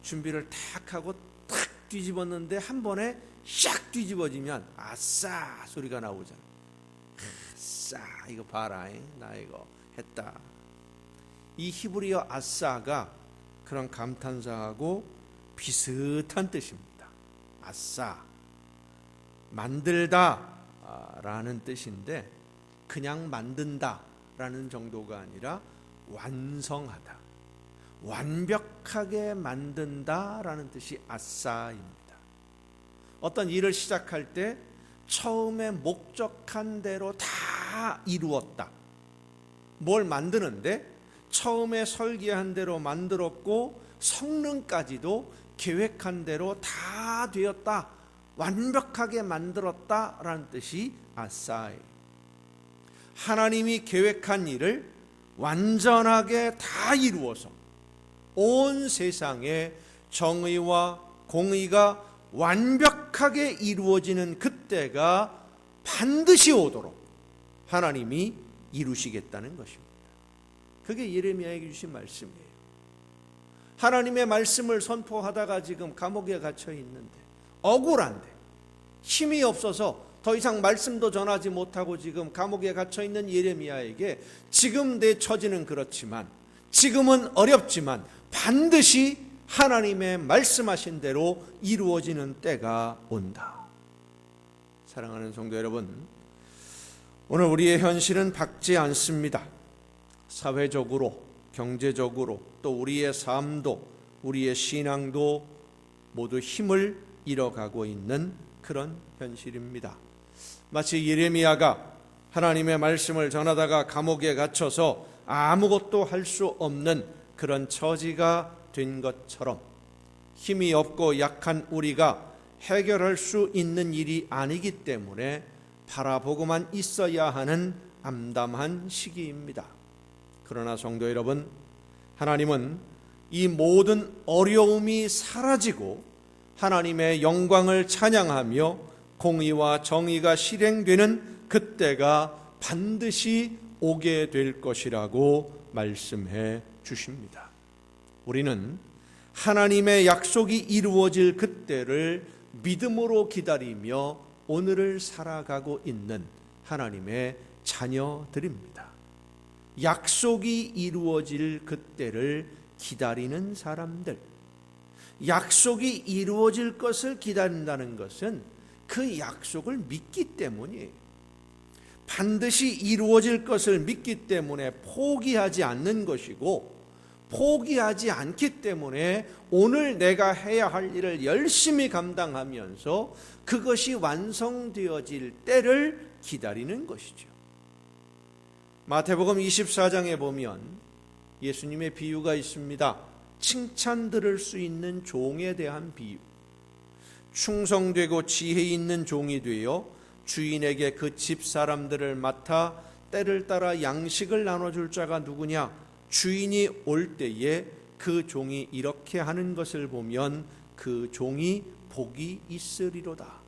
준비를 탁 하고 탁 뒤집었는데 한 번에 샥 뒤집어지면 아싸 소리가 나오잖아. 아싸, 이거 봐라, 나 이거 했다. 이 히브리어 아싸가 그런 감탄사하고 비슷한 뜻입니다. 아싸, 만들다 라는 뜻인데, 그냥 만든다 라는 정도가 아니라 완성하다, 완벽하게 만든다 라는 뜻이 아싸입니다. 어떤 일을 시작할 때 처음에 목적한 대로 다 이루었다. 뭘 만드는데 처음에 설계한 대로 만들었고 성능까지도 계획한 대로 다 되었다, 완벽하게 만들었다 라는 뜻이 아싸예요. 하나님이 계획한 일을 완전하게 다 이루어서 온 세상에 정의와 공의가 완벽하게 이루어지는 그때가 반드시 오도록 하나님이 이루시겠다는 것입니다. 그게 예레미야에게 주신 말씀이에요. 하나님의 말씀을 선포하다가 지금 감옥에 갇혀 있는데, 억울한데, 힘이 없어서 더 이상 말씀도 전하지 못하고 지금 감옥에 갇혀 있는 예레미야에게 지금 내 처지는 그렇지만, 지금은 어렵지만 반드시 하나님의 말씀하신 대로 이루어지는 때가 온다. 사랑하는 성도 여러분, 오늘 우리의 현실은 밝지 않습니다. 사회적으로, 경제적으로, 또 우리의 삶도, 우리의 신앙도 모두 힘을 잃어가고 있는 그런 현실입니다. 마치 예레미야가 하나님의 말씀을 전하다가 감옥에 갇혀서 아무것도 할 수 없는 그런 처지가 된 것처럼, 힘이 없고 약한 우리가 해결할 수 있는 일이 아니기 때문에 바라보고만 있어야 하는 암담한 시기입니다. 그러나 성도 여러분, 하나님은 이 모든 어려움이 사라지고 하나님의 영광을 찬양하며 공의와 정의가 실행되는 그때가 반드시 오게 될 것이라고 말씀해 주십니다. 우리는 하나님의 약속이 이루어질 그때를 믿음으로 기다리며 오늘을 살아가고 있는 하나님의 자녀들입니다. 약속이 이루어질 그때를 기다리는 사람들, 약속이 이루어질 것을 기다린다는 것은 그 약속을 믿기 때문이에요. 반드시 이루어질 것을 믿기 때문에 포기하지 않는 것이고, 포기하지 않기 때문에 오늘 내가 해야 할 일을 열심히 감당하면서 그것이 완성되어질 때를 기다리는 것이죠. 마태복음 24장에 보면 예수님의 비유가 있습니다. 칭찬 들을 수 있는 종에 대한 비유. 충성되고 지혜 있는 종이 되어 주인에게 그 집 사람들을 맡아 때를 따라 양식을 나눠줄 자가 누구냐? 주인이 올 때에 그 종이 이렇게 하는 것을 보면 그 종이 복이 있으리로다.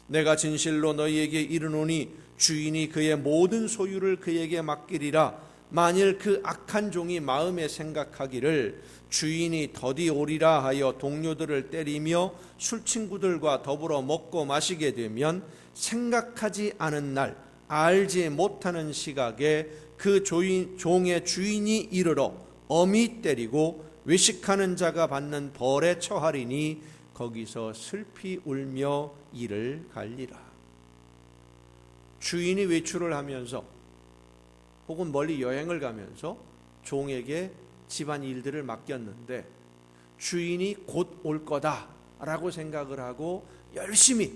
내가 진실로 너희에게 이르노니 주인이 그의 모든 소유를 그에게 맡기리라. 만일 그 악한 종이 마음에 생각하기를 주인이 더디 오리라 하여 동료들을 때리며 술친구들과 더불어 먹고 마시게 되면 생각하지 않은 날, 알지 못하는 시각에 그 종의 주인이 이르러 엄히 때리고 외식하는 자가 받는 벌에 처하리니 거기서 슬피 울며 이를 갈리라. 주인이 외출을 하면서 혹은 멀리 여행을 가면서 종에게 집안 일들을 맡겼는데 주인이 곧 올 거다라고 생각을 하고 열심히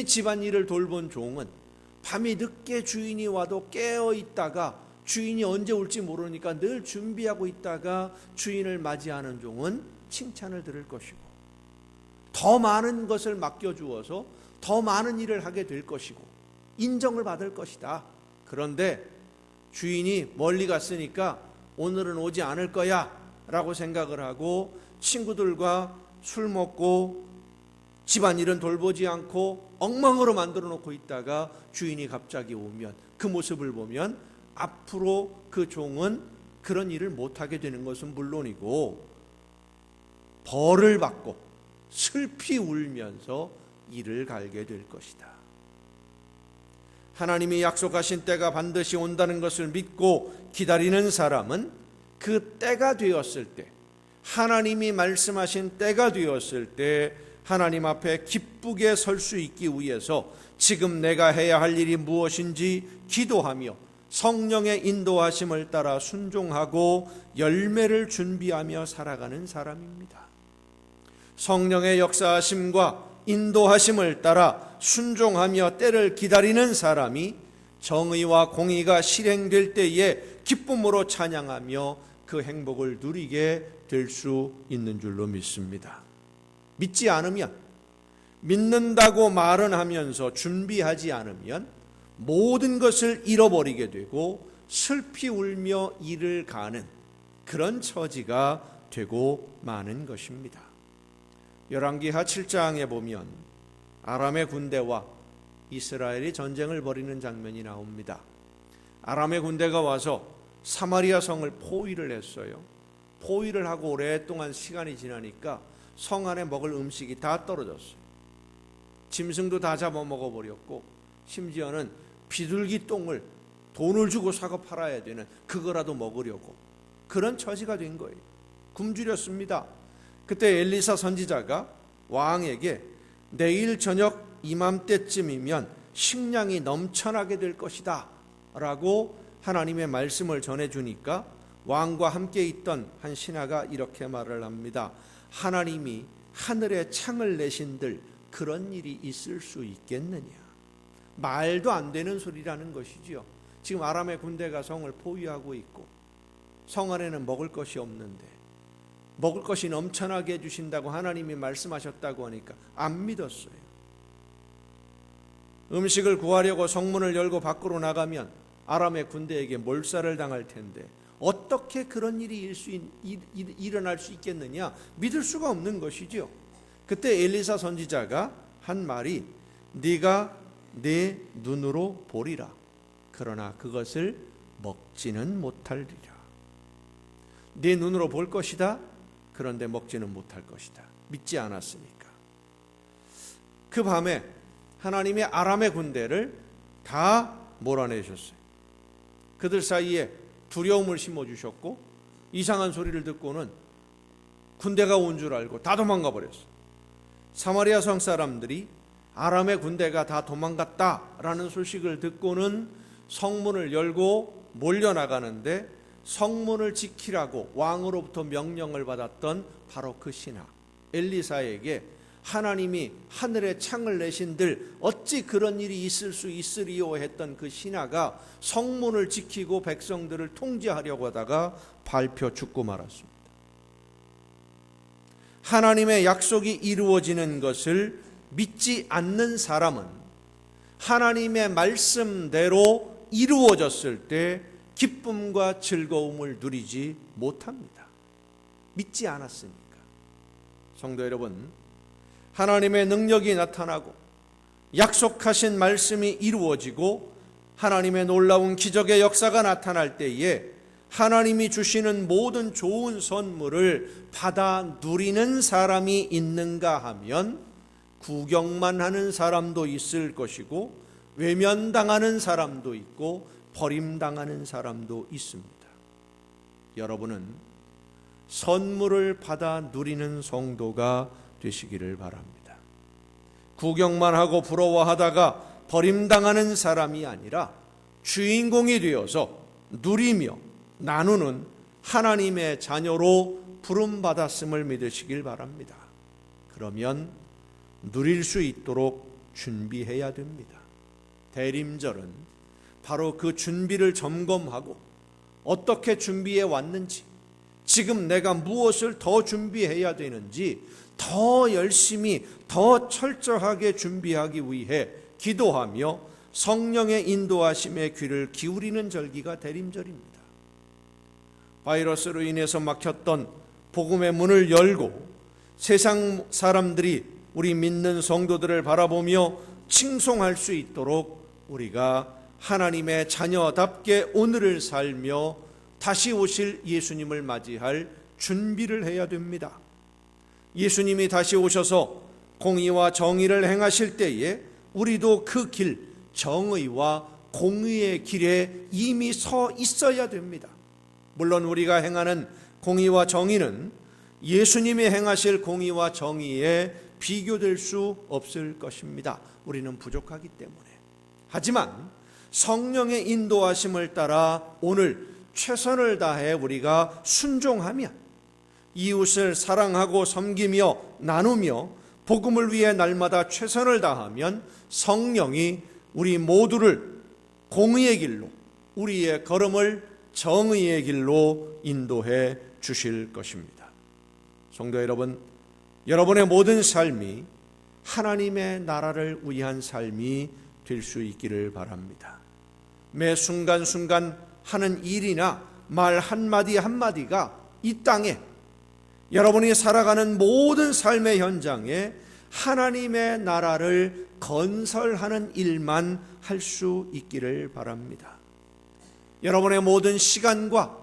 집안 일을 돌본 종은 밤이 늦게 주인이 와도 깨어 있다가 주인이 언제 올지 모르니까 늘 준비하고 있다가 주인을 맞이하는 종은 칭찬을 들을 것이고, 더 많은 것을 맡겨주어서 더 많은 일을 하게 될 것이고 인정을 받을 것이다. 그런데 주인이 멀리 갔으니까 오늘은 오지 않을 거야 라고 생각을 하고 친구들과 술 먹고 집안일은 돌보지 않고 엉망으로 만들어 놓고 있다가 주인이 갑자기 오면 그 모습을 보면 앞으로 그 종은 그런 일을 못하게 되는 것은 물론이고 벌을 받고 슬피 울면서 일을 갈게 될 것이다. 하나님이 약속하신 때가 반드시 온다는 것을 믿고 기다리는 사람은 그 때가 되었을 때, 하나님이 말씀하신 때가 되었을 때 하나님 앞에 기쁘게 설 수 있기 위해서 지금 내가 해야 할 일이 무엇인지 기도하며 성령의 인도하심을 따라 순종하고 열매를 준비하며 살아가는 사람입니다. 성령의 역사하심과 인도하심을 따라 순종하며 때를 기다리는 사람이 정의와 공의가 실행될 때에 기쁨으로 찬양하며 그 행복을 누리게 될 수 있는 줄로 믿습니다. 믿지 않으면, 믿는다고 말은 하면서 준비하지 않으면 모든 것을 잃어버리게 되고 슬피 울며 이를 가는 그런 처지가 되고 마는 것입니다. 열왕기하 7장에 보면 아람의 군대와 이스라엘이 전쟁을 벌이는 장면이 나옵니다. 아람의 군대가 와서 사마리아 성을 포위를 했어요. 포위를 하고 오랫동안 시간이 지나니까 성 안에 먹을 음식이 다 떨어졌어요. 짐승도 다 잡아먹어버렸고 심지어는 비둘기 똥을 돈을 주고 사고 팔아야 되는 그거라도 먹으려고 그런 처지가 된 거예요. 굶주렸습니다. 그때 엘리사 선지자가 왕에게 내일 저녁 이맘때쯤이면 식량이 넘쳐나게 될 것이다 라고 하나님의 말씀을 전해주니까 왕과 함께 있던 한 신하가 이렇게 말을 합니다. 하나님이 하늘에 창을 내신들 그런 일이 있을 수 있겠느냐. 말도 안 되는 소리라는 것이지요. 지금 아람의 군대가 성을 포위하고 있고 성 안에는 먹을 것이 없는데 먹을 것이 넘쳐나게 해주신다고 하나님이 말씀하셨다고 하니까 안 믿었어요. 음식을 구하려고 성문을 열고 밖으로 나가면 아람의 군대에게 몰살을 당할 텐데 어떻게 그런 일이 일어날 수 있겠느냐. 믿을 수가 없는 것이죠. 그때 엘리사 선지자가 한 말이 네가 내 눈으로 보리라. 그러나 그것을 먹지는 못하리라. 네 눈으로 볼 것이다. 그런데 먹지는 못할 것이다. 믿지 않았으니까. 그 밤에 하나님의 아람의 군대를 다 몰아내셨어요. 그들 사이에 두려움을 심어주셨고 이상한 소리를 듣고는 군대가 온 줄 알고 다 도망가 버렸어요. 사마리아 성 사람들이 아람의 군대가 다 도망갔다라는 소식을 듣고는 성문을 열고 몰려나가는데 성문을 지키라고 왕으로부터 명령을 받았던 바로 그 신하 엘리사에게 하나님이 하늘에 창을 내신들 어찌 그런 일이 있을 수 있으리요 했던 그 신하가 성문을 지키고 백성들을 통제하려고 하다가 밟혀 죽고 말았습니다. 하나님의 약속이 이루어지는 것을 믿지 않는 사람은 하나님의 말씀대로 이루어졌을 때 기쁨과 즐거움을 누리지 못합니다. 믿지 않았으니까. 성도 여러분, 하나님의 능력이 나타나고 약속하신 말씀이 이루어지고 하나님의 놀라운 기적의 역사가 나타날 때에 하나님이 주시는 모든 좋은 선물을 받아 누리는 사람이 있는가 하면 구경만 하는 사람도 있을 것이고 외면당하는 사람도 있고 버림당하는 사람도 있습니다. 여러분은 선물을 받아 누리는 성도가 되시기를 바랍니다. 구경만 하고 부러워하다가 버림당하는 사람이 아니라 주인공이 되어서 누리며 나누는 하나님의 자녀로 부름받았음을 믿으시길 바랍니다. 그러면 누릴 수 있도록 준비해야 됩니다. 대림절은 바로 그 준비를 점검하고 어떻게 준비해 왔는지, 지금 내가 무엇을 더 준비해야 되는지 더 열심히 더 철저하게 준비하기 위해 기도하며 성령의 인도하심에 귀를 기울이는 절기가 대림절입니다. 바이러스로 인해서 막혔던 복음의 문을 열고 세상 사람들이 우리 믿는 성도들을 바라보며 칭송할 수 있도록 우리가 하나님의 자녀답게 오늘을 살며 다시 오실 예수님을 맞이할 준비를 해야 됩니다. 예수님이 다시 오셔서 공의와 정의를 행하실 때에 우리도 그 길, 정의와 공의의 길에 이미 서 있어야 됩니다. 물론 우리가 행하는 공의와 정의는 예수님이 행하실 공의와 정의에 비교될 수 없을 것입니다. 우리는 부족하기 때문에. 하지만 성령의 인도하심을 따라 오늘 최선을 다해 우리가 순종하면 이웃을 사랑하고 섬기며 나누며 복음을 위해 날마다 최선을 다하면 성령이 우리 모두를 공의의 길로, 우리의 걸음을 정의의 길로 인도해 주실 것입니다. 성도 여러분, 여러분의 모든 삶이 하나님의 나라를 위한 삶이 될 수 있기를 바랍니다. 매 순간순간 하는 일이나 말 한마디 한마디가 이 땅에 여러분이 살아가는 모든 삶의 현장에 하나님의 나라를 건설하는 일만 할 수 있기를 바랍니다. 여러분의 모든 시간과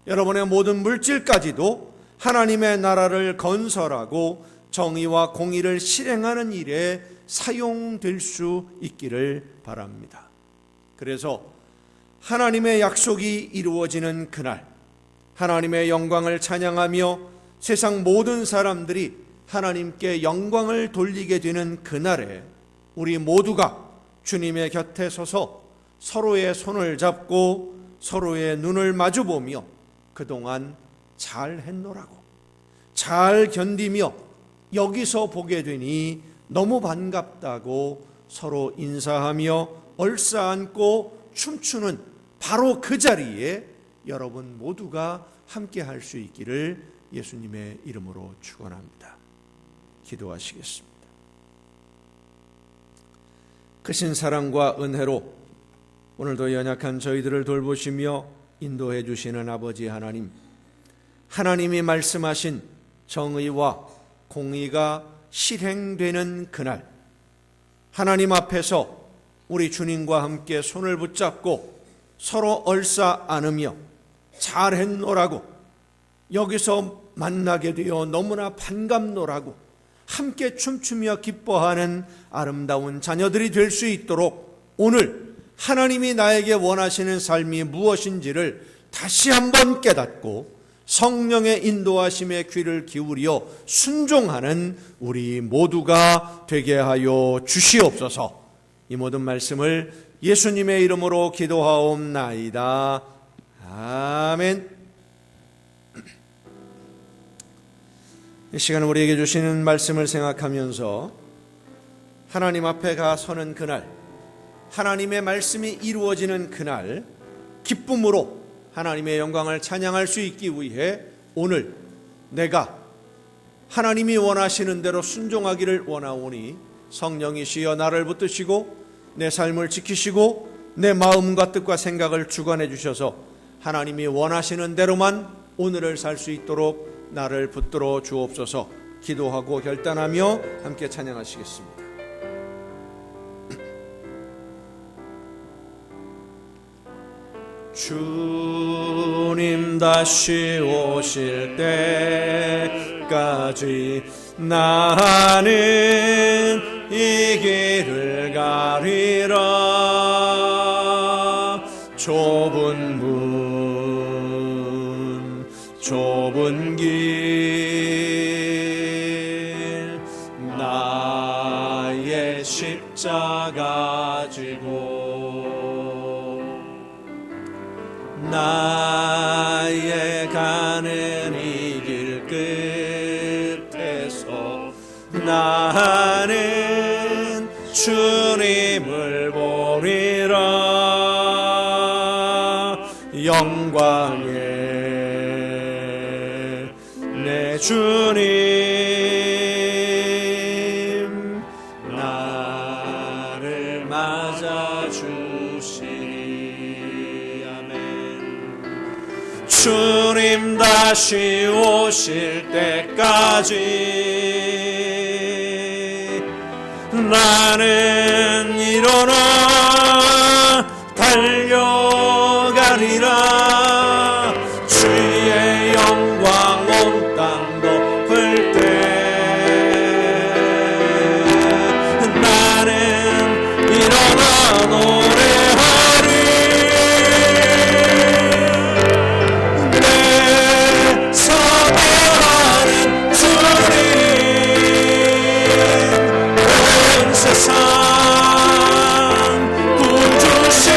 여러분의 모든 물질까지도 하나님의 나라를 건설하고 정의와 공의를 실행하는 일에 사용될 수 있기를 바랍니다. 그래서 하나님의 약속이 이루어지는 그날, 하나님의 영광을 찬양하며 세상 모든 사람들이 하나님께 영광을 돌리게 되는 그날에 우리 모두가 주님의 곁에 서서 서로의 손을 잡고 서로의 눈을 마주보며 그동안 잘 했노라고, 잘 견디며 여기서 보게 되니 너무 반갑다고 서로 인사하며 얼싸안고 춤추는 바로 그 자리에 여러분 모두가 함께 할 수 있기를 예수님의 이름으로 축원합니다. 기도하시겠습니다. 크신 사랑과 은혜로 오늘도 연약한 저희들을 돌보시며 인도해 주시는 아버지 하나님, 하나님이 말씀하신 정의와 공의가 실행되는 그날, 하나님 앞에서 우리 주님과 함께 손을 붙잡고 서로 얼싸 안으며 잘했노라고, 여기서 만나게 되어 너무나 반갑노라고 함께 춤추며 기뻐하는 아름다운 자녀들이 될 수 있도록 오늘 하나님이 나에게 원하시는 삶이 무엇인지를 다시 한번 깨닫고 성령의 인도하심에 귀를 기울여 순종하는 우리 모두가 되게 하여 주시옵소서. 이 모든 말씀을 예수님의 이름으로 기도하옵나이다. 아멘. 이 시간 우리에게 주시는 말씀을 생각하면서 하나님 앞에 가 서는 그날, 하나님의 말씀이 이루어지는 그날 기쁨으로 하나님의 영광을 찬양할 수 있기 위해 오늘 내가 하나님이 원하시는 대로 순종하기를 원하오니 성령이시여 나를 붙드시고 내 삶을 지키시고 내 마음과 뜻과 생각을 주관해 주셔서 하나님이 원하시는 대로만 오늘을 살 수 있도록 나를 붙들어 주옵소서. 기도하고 결단하며 함께 찬양하시겠습니다. 주님 다시 오실 때까지 나는 이 길을 가리라. 좁은 문, 좁은 길, 나의 십자가 지고 나의 가는 이 길 끝에서 나는 주님을 보리라. 영광의 내 주님 나를 맞아주시. 아멘. 주님 다시 오실 때까지 나는 일어나 달려가리라. 주의 영광 온 땅 덮을 때 나는 일어나 노래하리. 내 사랑하는 주님 온 세상 구주시여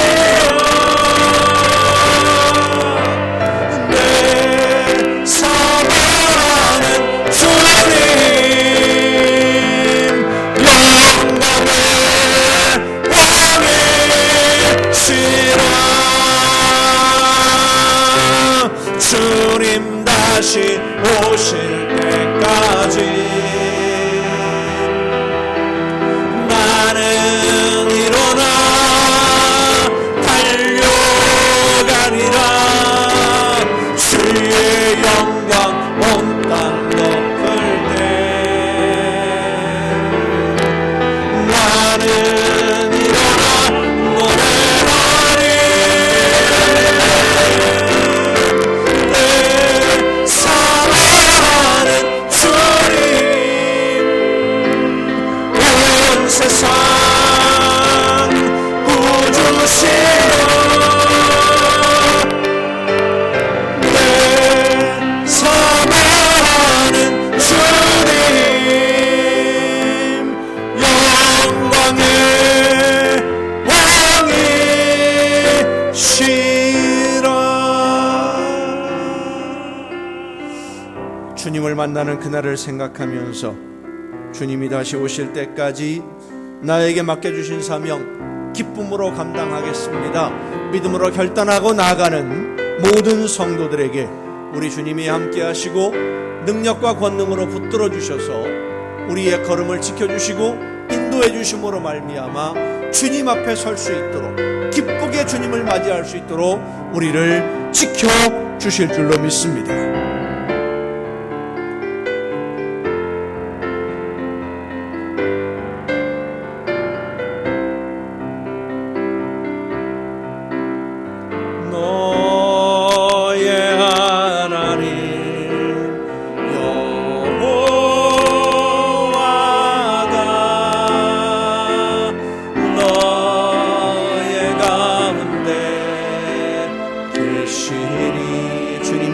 나는 일어나 노래하리. 내 사랑하는 주님 온 세상 구주시여 내 사랑하는 주님 영광의 왕이시라. 주님을 만나는 그날을 생각하면서 주님이 다시 오실 때까지 나에게 맡겨주신 사명 기쁨으로 감당하겠습니다. 믿음으로 결단하고 나아가는 모든 성도들에게 우리 주님이 함께 하시고 능력과 권능으로 붙들어 주셔서 우리의 걸음을 지켜주시고 인도해 주심으로 말미암아 주님 앞에 설 수 있도록 기쁘게 주님을 맞이할 수 있도록 우리를 지켜주실 줄로 믿습니다.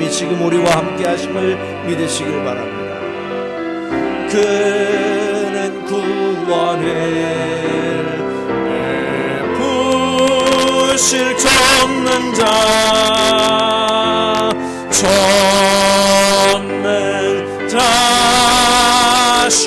지금 우리와 함께 하심을 믿으시길 바랍니다. 그는 구원을 베푸실 쫓는 자 쫓는 자시라.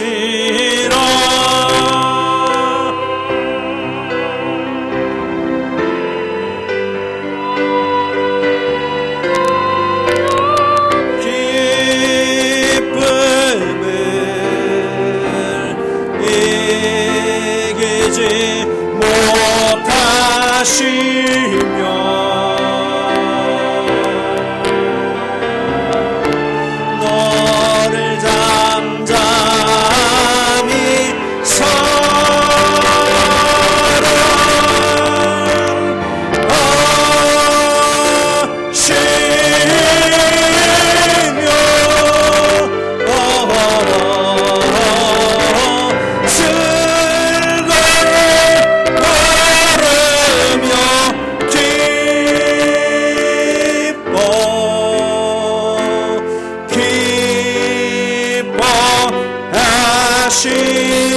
너를 잠잠히 하시리라.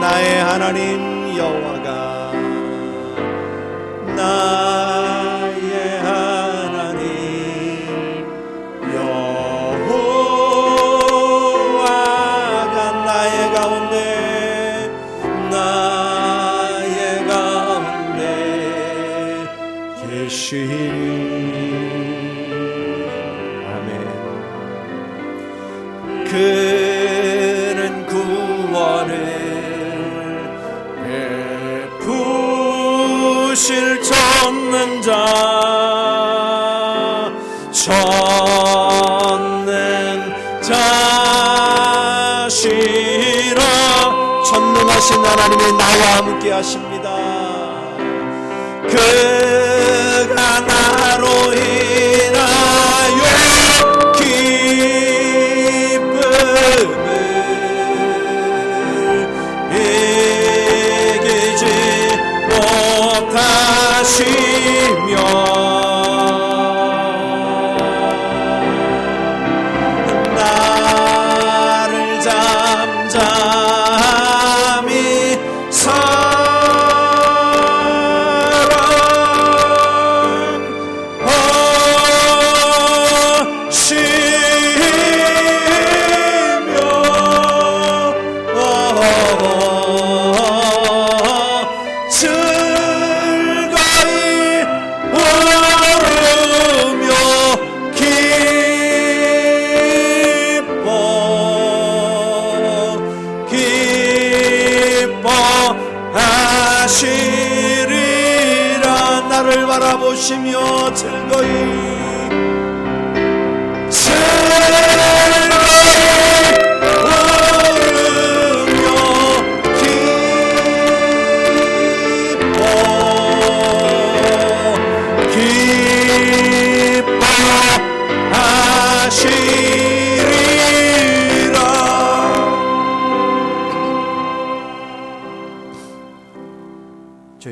나의 하나님 여호와가 나의 하나님 여호와가 나의 가운데 계시리. 그는 구원을 베푸실 쫓는 자 쫓는 자시라. 전능하신 하나님이 나와 함께 하십니다. 그가 나로 인하여 이기지 못하시며 나를 잠잠히 하시리라. 나를 바라보시며 즐거이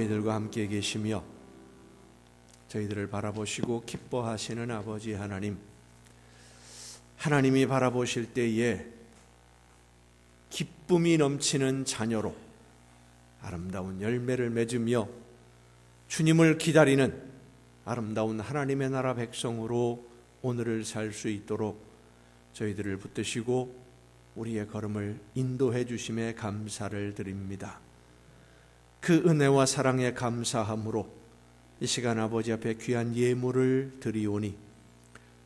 저희들과 함께 계시며 저희들을 바라보시고 기뻐하시는 아버지 하나님, 하나님이 바라보실 때에 기쁨이 넘치는 자녀로 아름다운 열매를 맺으며 주님을 기다리는 아름다운 하나님의 나라 백성으로 오늘을 살 수 있도록 저희들을 붙드시고 우리의 걸음을 인도해 주심에 감사를 드립니다. 그 은혜와 사랑에 감사함으로 이 시간 아버지 앞에 귀한 예물을 드리오니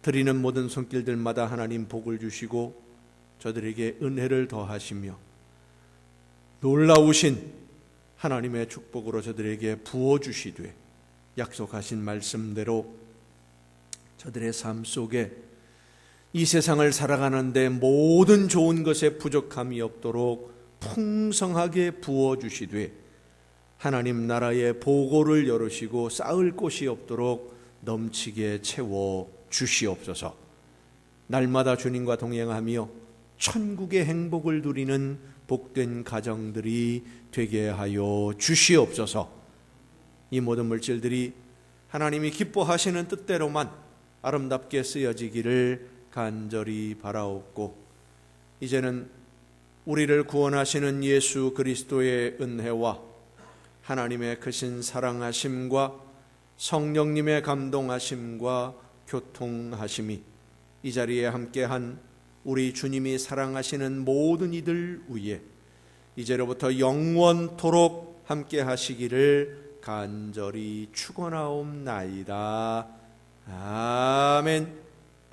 드리는 모든 손길들마다 하나님 복을 주시고 저들에게 은혜를 더하시며 놀라우신 하나님의 축복으로 저들에게 부어주시되 약속하신 말씀대로 저들의 삶 속에 이 세상을 살아가는데 모든 좋은 것에 부족함이 없도록 풍성하게 부어주시되 하나님 나라의 보고를 열으시고 쌓을 곳이 없도록 넘치게 채워 주시옵소서. 날마다 주님과 동행하며 천국의 행복을 누리는 복된 가정들이 되게 하여 주시옵소서. 이 모든 물질들이 하나님이 기뻐하시는 뜻대로만 아름답게 쓰여지기를 간절히 바라옵고 이제는 우리를 구원하시는 예수 그리스도의 은혜와 하나님의 크신 사랑하심과 성령님의 감동하심과 교통하심이 이 자리에 함께한 우리 주님이 사랑하시는 모든 이들 위에 이제로부터 영원토록 함께 하시기를 간절히 축원하옵나이다. 아멘.